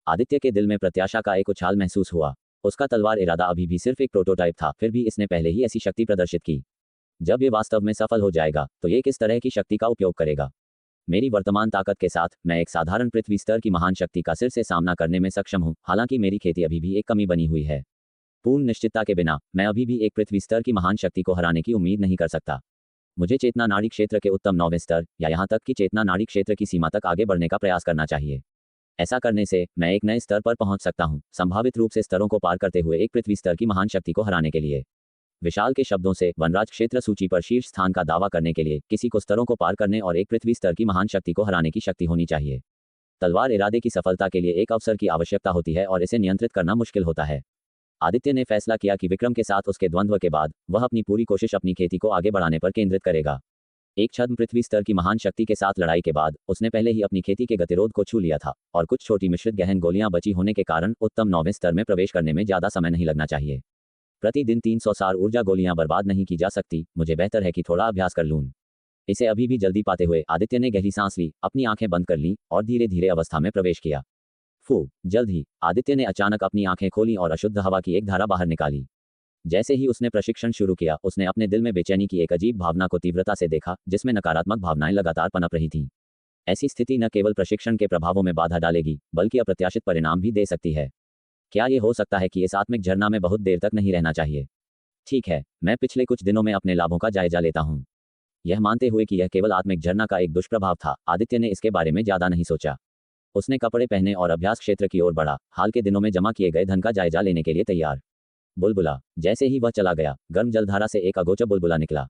आदित्य के दिल में प्रत्याशा का एक उछाल महसूस हुआ। उसका तलवार इरादा अभी भी सिर्फ एक प्रोटोटाइप था, फिर भी इसने पहले ही ऐसी शक्ति प्रदर्शित की। जब ये वास्तव में सफल हो जाएगा तो ये किस तरह की शक्ति का उपयोग करेगा। मेरी वर्तमान ताकत के साथ मैं एक साधारण पृथ्वी स्तर की महान शक्ति का सिर से सामना करने में सक्षम हूँ। हालांकि मेरी खेती अभी भी एक कमी बनी हुई है। पूर्ण निश्चितता के बिना मैं अभी भी एक पृथ्वी स्तर की महान शक्ति को हराने की उम्मीद नहीं कर सकता। मुझे चेतना नाड़ी क्षेत्र के उत्तम 9वें स्तर या यहाँ तक कि चेतना नाड़ी क्षेत्र की सीमा तक आगे बढ़ने का प्रयास करना चाहिए। ऐसा करने से मैं एक नए स्तर पर पहुंच सकता हूं, संभावित रूप से स्तरों को पार करते हुए एक पृथ्वी स्तर की महान शक्ति को हराने के लिए। विशाल के शब्दों से वनराज क्षेत्र सूची पर शीर्ष स्थान का दावा करने के लिए किसी को स्तरों को पार करने और एक पृथ्वी स्तर की महान शक्ति को हराने की शक्ति होनी चाहिए। तलवार इरादे की सफलता के लिए एक अवसर की आवश्यकता होती है और इसे नियंत्रित करना मुश्किल होता है। आदित्य ने फैसला किया कि विक्रम के साथ उसके द्वंद्व के बाद वह अपनी पूरी कोशिश अपनी खेती को आगे बढ़ाने पर केंद्रित करेगा। एक छद्म पृथ्वी स्तर की महान शक्ति के साथ लड़ाई के बाद उसने पहले ही अपनी खेती के गतिरोध को छू लिया था और कुछ छोटी मिश्रित गहन गोलियां बची होने के कारण उत्तम 9वें स्तर में प्रवेश करने में ज्यादा समय नहीं लगना चाहिए। प्रतिदिन 300 सार ऊर्जा गोलियां बर्बाद नहीं की जा सकती। मुझे बेहतर है कि थोड़ा अभ्यास कर लूं। इसे अभी भी जल्दी पाते हुए आदित्य ने गहरी सांस ली, अपनी आंखें बंद कर लीं और धीरे धीरे अवस्था में प्रवेश किया। जल्द ही आदित्य ने अचानक अपनी आंखें खोली और अशुद्ध हवा की एक धारा बाहर निकाली। जैसे ही उसने प्रशिक्षण शुरू किया, उसने अपने दिल में बेचैनी की एक अजीब भावना को तीव्रता से देखा, जिसमें नकारात्मक भावनाएं लगातार पनप रही थीं। ऐसी स्थिति न केवल प्रशिक्षण के प्रभावों में बाधा डालेगी, बल्कि अप्रत्याशित परिणाम भी दे सकती है। क्या ये हो सकता है कि इस आत्मिक झरना में बहुत देर तक नहीं रहना चाहिए? ठीक है, मैं पिछले कुछ दिनों में अपने लाभों का जायजा लेता हूँ। यह मानते हुए कि यह केवल आत्मिक झरना का एक दुष्प्रभाव था, आदित्य ने इसके बारे में ज्यादा नहीं सोचा। उसने कपड़े पहने और अभ्यास क्षेत्र की ओर बढ़ा, हाल के दिनों में जमा किए गए धन का जायजा लेने के लिए तैयार। बुलबुला। जैसे ही वह चला गया, गर्म जलधारा से एक अगोचर बुलबुला निकला।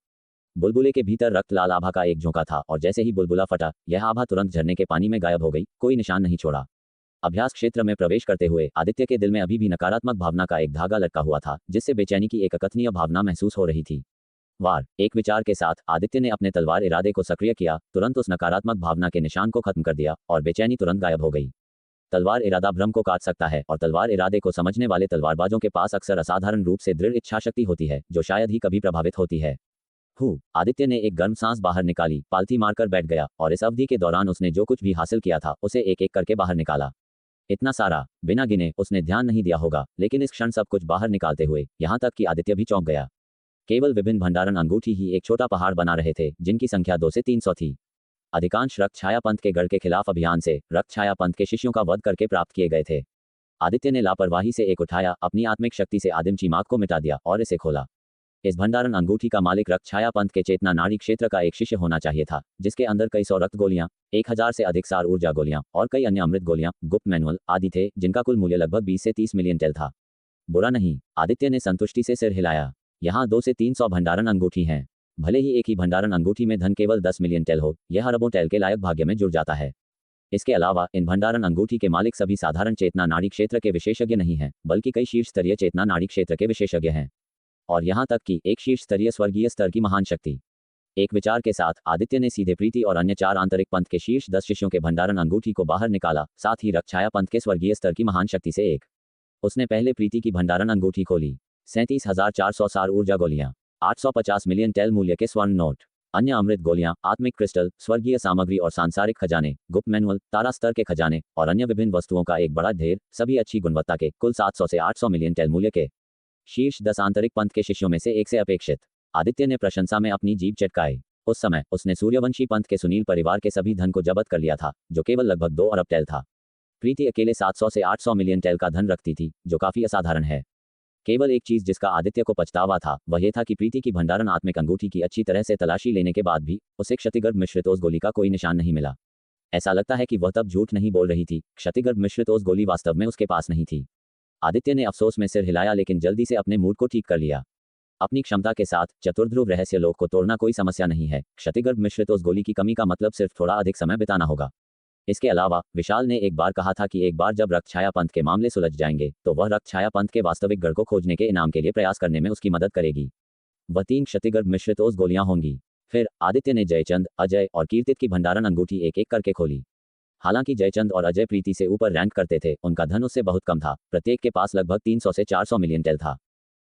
बुलबुले के भीतर रक्त लाल आभा का एक झोंका था और जैसे ही बुलबुला फटा, यह आभा तुरंत झरने के पानी में गायब हो गई, कोई निशान नहीं छोड़ा। अभ्यास क्षेत्र में प्रवेश करते हुए आदित्य के दिल में अभी भी नकारात्मक भावना का एक धागा लटका हुआ था, जिससे बेचैनी की एक अकथनीय भावना महसूस हो रही थी। एक विचार के साथ आदित्य ने अपने तलवार इरादे को सक्रिय किया, तुरंत उस नकारात्मक भावना के निशान को खत्म कर दिया और बेचैनी तुरंत गायब हो गई। तलवार इरादा भ्रम को काट सकता है और तलवार इरादे को समझने वाले तलवारबाजों के पास अक्सर असाधारण रूप से दृढ़ इच्छा शक्ति होती है, जो शायद ही कभी प्रभावित होती है। आदित्य ने एक गर्म सांस बाहर निकाली, पालथी मारकर बैठ गया और इस अवधि के दौरान उसने जो कुछ भी हासिल किया था उसे एक एक करके बाहर निकाला। इतना सारा बिना गिने उसने ध्यान नहीं दिया होगा, लेकिन इस क्षण सब कुछ बाहर निकालते हुए यहाँ तक कि आदित्य भी चौंक गया। केवल विभिन्न भंडारण अंगूठी ही एक छोटा पहाड़ बना रहे थे, जिनकी संख्या 2 से 300 थी। अधिकांश रक्त छाया पंथ के गढ़ के खिलाफ अभियान से रक्त छाया पंथ के शिष्यों का वध करके प्राप्त किए गए थे। आदित्य ने लापरवाही से एक उठाया, अपनी आत्मिक शक्ति से आदिम चीमाक को मिटा दिया और इसे खोला। इस भंडारण अंगूठी का मालिक रक्त छाया पंथ के चेतना नाड़ी क्षेत्र का एक शिष्य होना चाहिए था, जिसके अंदर कई सौ रक्त गोलियां, 1000 से अधिक सार ऊर्जा गोलियां और कई अन्य अमृत गोलियां, गुप्त मैनुअल आदि थे, जिनका कुल मूल्य लगभग 20 से 30 मिलियन टेल था। बुरा नहीं, आदित्य ने संतुष्टि से सिर हिलाया। यहाँ 2 से 300 भंडारण अंगूठी हैं। भले ही एक ही भंडारण अंगूठी में धन केवल 10 मिलियन टेल हो, यह अरबों टेल के लायक भाग्य में जुड़ जाता है। इसके अलावा इन भंडारण अंगूठी के मालिक सभी साधारण चेतना नाड़ी क्षेत्र के विशेषज्ञ नहीं हैं, बल्कि कई शीर्ष स्तरीय चेतना नाड़ी क्षेत्र के विशेषज्ञ हैं। और यहाँ तक कि एक शीर्ष स्तरीय स्वर्गीय स्तर की महान शक्ति। एक विचार के साथ आदित्य ने सीधे प्रीति और अन्य 4 आंतरिक पंथ के शीर्ष 10 शिष्यों के भंडारण अंगूठी को बाहर निकाला, साथ ही रक्षाया पंथ के स्वर्गीय स्तर की महान शक्ति से एक। उसने पहले प्रीति की भंडारण अंगूठी खोली। 37,400 सार ऊर्जा गोलियां, 850 मिलियन टेल मूल्य के स्वर्ण नोट, अन्य अमृत गोलियां, आत्मिक क्रिस्टल, स्वर्गीय सामग्री और सांसारिक खजाने, गुप्त मैनुअल, तारा स्तर के खजाने और अन्य विभिन्न वस्तुओं का एक बड़ा ढेर, सभी अच्छी गुणवत्ता के, कुल 700 से 800 मिलियन टेल मूल्य के। शीर्ष 10 आंतरिक पंथ के शिष्यों में से एक से अपेक्षित। आदित्य ने प्रशंसा में अपनी जीभ चटकाई। उस समय उसने सूर्यवंशी पंथ के सुनील परिवार के सभी धन को जब्त कर लिया था, जो केवल लगभग 2 अरब टेल था। प्रीति अकेले 700 से 800 मिलियन टेल का धन रखती थी, जो काफी असाधारण है। केवल एक चीज जिसका आदित्य को पछतावा था, वह यह था कि प्रीति की भंडारण आत्मिक अंगूठी की अच्छी तरह से तलाशी लेने के बाद भी उसे क्षतिगर्भ मिश्रित ओस गोली का कोई निशान नहीं मिला। ऐसा लगता है कि वह तब झूठ नहीं बोल रही थी, क्षतिगर्भ मिश्रित ओस गोली वास्तव में उसके पास नहीं थी। आदित्य ने अफसोस में सिर हिलाया, लेकिन जल्दी से अपने मूड को ठीक कर लिया। अपनी क्षमता के साथ चतुर्ध्रुव रहस्य लोक को तोड़ना कोई समस्या नहीं है। क्षतिगर्भ मिश्रित ओस गोली की कमी का मतलब सिर्फ थोड़ा अधिक समय बिताना होगा। इसके अलावा विशाल ने एक बार कहा था कि एक बार जब रक्षाया पंथ के मामले सुलझ जाएंगे, तो वह रक्षाया पंथ के वास्तविक गढ़ को खोजने के इनाम के लिए प्रयास करने में उसकी मदद करेगी। वह 3 क्षतिगर्भ मिश्रित ओस गोलियां होंगी। फिर आदित्य ने जयचंद, अजय और कीर्तित की भंडारण अंगूठी एक एक करके खोली। हालांकि जयचंद और अजय प्रीति से ऊपर रैंक करते थे, उनका धन उससे बहुत कम था। प्रत्येक के पास लगभग 300 से 400 मिलियन टेल था।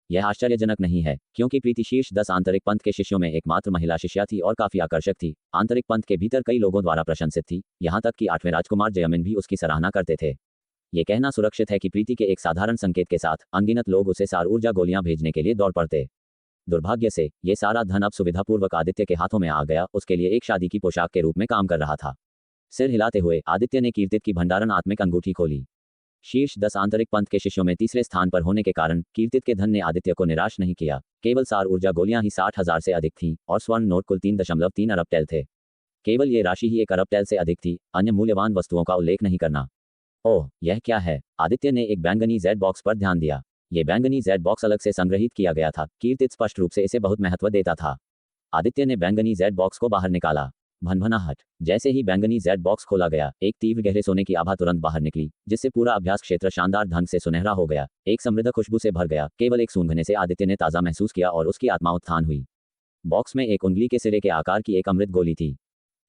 यह आश्चर्यजनक नहीं है, क्योंकि प्रीति शीर्ष 10 आंतरिक पंथ के शिष्यों में एकमात्र महिला शिष्या थी और काफी आकर्षक थी। आंतरिक पंथ के भीतर कई लोगों द्वारा प्रशंसित थी, यहाँ तक कि 8वें राजकुमार जयमिन भी उसकी सराहना करते थे। ये कहना सुरक्षित है कि प्रीति के एक साधारण संकेत के साथ अनगिनत लोग उसे सार ऊर्जा गोलियां भेजने के लिए दौड़ पड़ते। दुर्भाग्य से ये सारा धन अब सुविधापूर्वक आदित्य के हाथों में आ गया, उसके लिए एक शादी की पोशाक के रूप में काम कर रहा था। सिर हिलाते हुए आदित्य ने कीर्तित की भंडारण आत्मिक अंगूठी खोली। शीर्ष 10 आंतरिक पंथ के शिष्यों में तीसरे स्थान पर होने के कारण कीर्तित के धन ने आदित्य को निराश नहीं किया। केवल सार ऊर्जा गोलियां ही 60,000 से अधिक थीं और स्वर्ण नोट कुल 3.3 अरब टेल थे। केवल ये राशि ही 1 अरब टेल से अधिक थी। अन्य मूल्यवान वस्तुओं का उल्लेख नहीं करना। ओह, यह क्या है? आदित्य ने एक बैंगनी जेड बॉक्स पर ध्यान दिया। ये बैंगनी जेड बॉक्स अलग से संग्रहित किया गया था। कीर्तित स्पष्ट रूप से इसे बहुत महत्व देता था। आदित्य ने बैंगनी जेड बॉक्स को बाहर निकाला। भनभनाहट। जैसे ही बैंगनी जेड बॉक्स खोला गया, एक तीव्र गहरे सोने की आभा तुरंत बाहर निकली, जिससे पूरा अभ्यास क्षेत्र शानदार ढंग से सुनहरा हो गया, एक समृद्ध खुशबू से भर गया। केवल एक सूंघने से आदित्य ने ताज़ा महसूस किया और उसकी आत्मा उत्थान हुई। बॉक्स में एक उंगली के सिरे के आकार की एक अमृत गोली थी।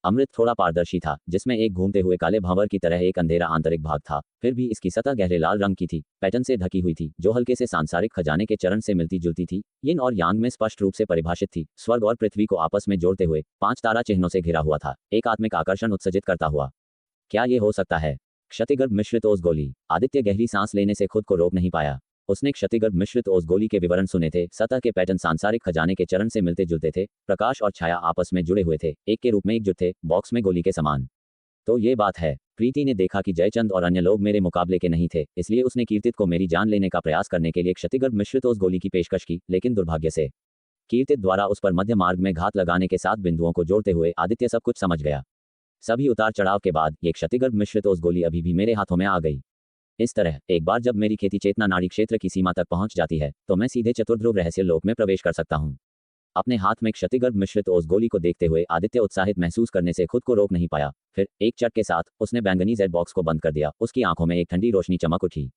अमृत थोड़ा पारदर्शी था, जिसमें एक घूमते हुए काले भंवर की तरह एक अंधेरा आंतरिक भाग था। फिर भी इसकी सतह गहरे लाल रंग की थी, पैटर्न से ढकी हुई थी, जो हल्के से सांसारिक खजाने के चरण से मिलती जुलती थी। यिन और यांग में स्पष्ट रूप से परिभाषित थी, स्वर्ग और पृथ्वी को आपस में जोड़ते हुए 5 तारा चिन्हों से घिरा हुआ था, एक आत्मिक आकर्षण उत्सर्जित करता हुआ। क्या ये हो सकता है? क्षतिगर्भ मिश्रित ओस गोली। आदित्य गहरी सांस लेने से खुद को रोक नहीं पाया। उसने क्षतिगर्भ मिश्रित ओस गोली के विवरण सुने थे। सतह के पैटर्न सांसारिक खजाने के चरण से मिलते जुलते थे, प्रकाश और छाया आपस में जुड़े हुए थे, एक के रूप में एकजुट थे, बॉक्स में गोली के समान। तो ये बात है। प्रीति ने देखा कि जयचंद और अन्य लोग मेरे मुकाबले के नहीं थे, इसलिए उसने कीर्तित को मेरी जान लेने का प्रयास करने के लिए क्षतिगर्भ मिश्रित ओस गोली की पेशकश की, लेकिन दुर्भाग्य से कीर्तित द्वारा उस पर मध्य मार्ग में घात लगाने के साथ बिंदुओं को जोड़ते हुए आदित्य सब कुछ समझ गया। सभी उतार चढ़ाव के बाद ये क्षतिगर्भ मिश्रित ओस गोली अभी भी मेरे हाथों में आ गई। इस तरह एक बार जब मेरी खेती चेतना नाड़ी क्षेत्र की सीमा तक पहुंच जाती है, तो मैं सीधे चतुर्ध्रुव रहस्य लोक में प्रवेश कर सकता हूं। अपने हाथ में क्षतिगर्भ मिश्रित ओस गोली को देखते हुए आदित्य उत्साहित महसूस करने से खुद को रोक नहीं पाया। फिर एक चट के साथ उसने बैंगनी जेड बॉक्स को बंद कर दिया। उसकी आंखों में एक ठंडी रोशनी चमक उठी।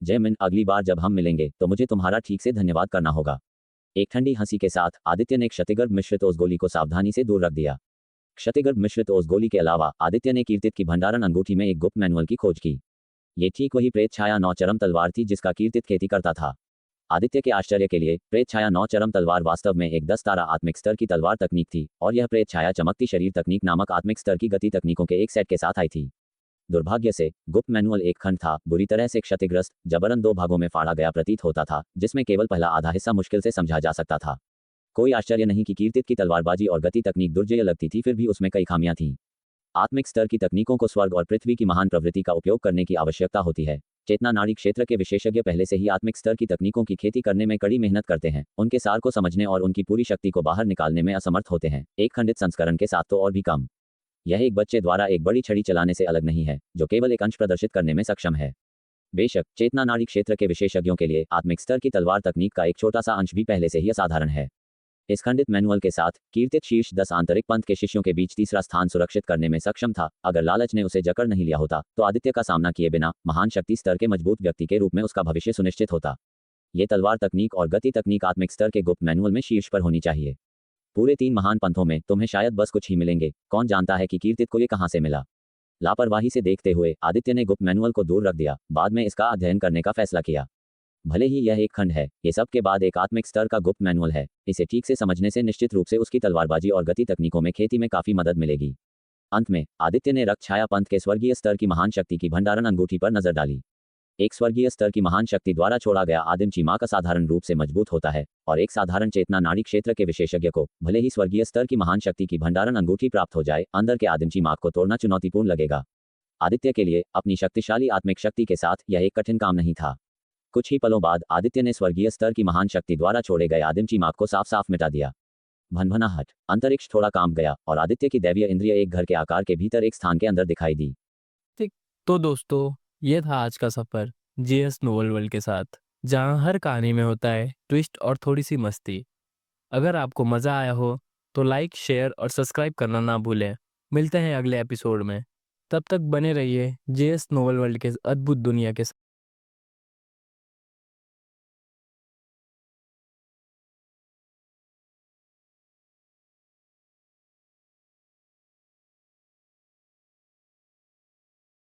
जयमिन, अगली बार जब हम मिलेंगे तो मुझे तुम्हारा ठीक से धन्यवाद करना होगा। एक ठंडी हंसी के साथ आदित्य ने क्षतिगर्भ मिश्रित ओस गोली को सावधानी से दूर रख दिया। क्षतिगर्भ मिश्रित ओस गोली के अलावा आदित्य ने कीर्तित की भंडारण अंगूठी में एक गुप्त मैनुअल की खोज की। ये ठीक वही प्रेत छाया 9 चरम तलवार थी जिसका कीर्तित खेती करता था। आदित्य के आश्चर्य के लिए प्रेत छाया 9 चरम तलवार वास्तव में एक 10 तारा आत्मिक स्तर की तलवार तकनीक थी, और यह प्रेत छाया चमकती शरीर तकनीक नामक आत्मिक स्तर की गति तकनीकों के एक सेट के साथ आई थी। दुर्भाग्य से गुप्त मैनुअल एक खंड था, बुरी तरह से क्षतिग्रस्त, जबरन 2 भागों में फाड़ा गया प्रतीत होता था, जिसमें केवल पहला आधा हिस्सा मुश्किल से समझा जा सकता था। कोई आश्चर्य नहीं कि कीर्तित की तलवारबाजी और गति तकनीक दुर्जय लगती थी, फिर भी उसमें कई खामियां थीं। आत्मिक स्तर की तकनीकों को स्वर्ग और पृथ्वी की महान प्रवृत्ति का उपयोग करने की आवश्यकता होती है। चेतना नाड़ी क्षेत्र के विशेषज्ञ पहले से ही आत्मिक स्तर की तकनीकों की खेती करने में कड़ी मेहनत करते हैं, उनके सार को समझने और उनकी पूरी शक्ति को बाहर निकालने में असमर्थ होते हैं। एक खंडित संस्करण के साथ तो और भी कम। यह एक बच्चे द्वारा एक बड़ी छड़ी चलाने से अलग नहीं है, जो केवल एक अंश प्रदर्शित करने में सक्षम है। बेशक चेतना नाड़ी क्षेत्र के विशेषज्ञों के लिए आत्मिक स्तर की तलवार तकनीक का एक छोटा सा अंश भी पहले से ही असाधारण है। इस खंडित मैनुअल के साथ कीर्तित शीर्ष 10 आंतरिक पंथ के शिष्यों के बीच तीसरा स्थान सुरक्षित करने में सक्षम था। अगर लालच ने उसे जकड़ नहीं लिया होता तो आदित्य का सामना किए बिना महान शक्ति स्तर के मजबूत व्यक्ति के रूप में उसका भविष्य सुनिश्चित होता। ये तलवार तकनीक और गति तकनीक आत्मिक स्तर के गुप्त मैनुअल में शीर्ष पर होनी चाहिए। पूरे 3 महान पंथों में तुम्हें शायद बस कुछ ही मिलेंगे। कौन जानता है कि कीर्तित को ये कहां से मिला। लापरवाही से देखते हुए आदित्य ने गुप्त मैनुअल को दूर रख दिया। बाद में इसका अध्ययन करने का फैसला किया। भले ही यह एक खंड है, ये सब के बाद एक आत्मिक स्तर का गुप्त मैनुअल है। इसे ठीक से समझने से निश्चित रूप से उसकी तलवारबाजी और गति तकनीकों में खेती में काफी मदद मिलेगी। अंत में आदित्य ने रक्त छाया पंथ के स्वर्गीय स्तर की महान शक्ति की भंडारण अंगूठी पर नजर डाली। एक स्वर्गीय स्तर की महान शक्ति द्वारा छोड़ा गया आदिम चीमाक असाधारण रूप से मजबूत होता है और एक साधारण चेतना नाड़ी क्षेत्र के विशेषज्ञ को भले ही स्वर्गीय स्तर की महान शक्ति की भंडारण अंगूठी प्राप्त हो जाए, अंदर के आदिम चीमाक को तोड़ना चुनौतीपूर्ण लगेगा। आदित्य के लिए अपनी शक्तिशाली आत्मिक शक्ति के साथ यह एक कठिन काम नहीं था। कुछ ही पलों बाद आदित्य ने स्वर्गीय स्तर की महान शक्ति द्वारा छोड़े गए आदिम चीमाक को साफ साफ मिटा दिया। भनभनाहट, अंतरिक्ष थोड़ा कांप गया और आदित्य की दैवीय इंद्रिय एक घर के आकार के भीतर एक स्थान के अंदर दिखाई दी। ठीक। तो दोस्तों, ये था आज का सफर जेएस नोवेल वर्ल्ड के साथ, जहां हर कहानी में होता है ट्विस्ट और थोड़ी सी मस्ती। अगर आपको मजा आया हो तो लाइक, शेयर और सब्सक्राइब करना ना भूलें। मिलते हैं अगले एपिसोड में। तब तक बने रहिए जेएस नोवेल वर्ल्ड के अद्भुत दुनिया के साथ।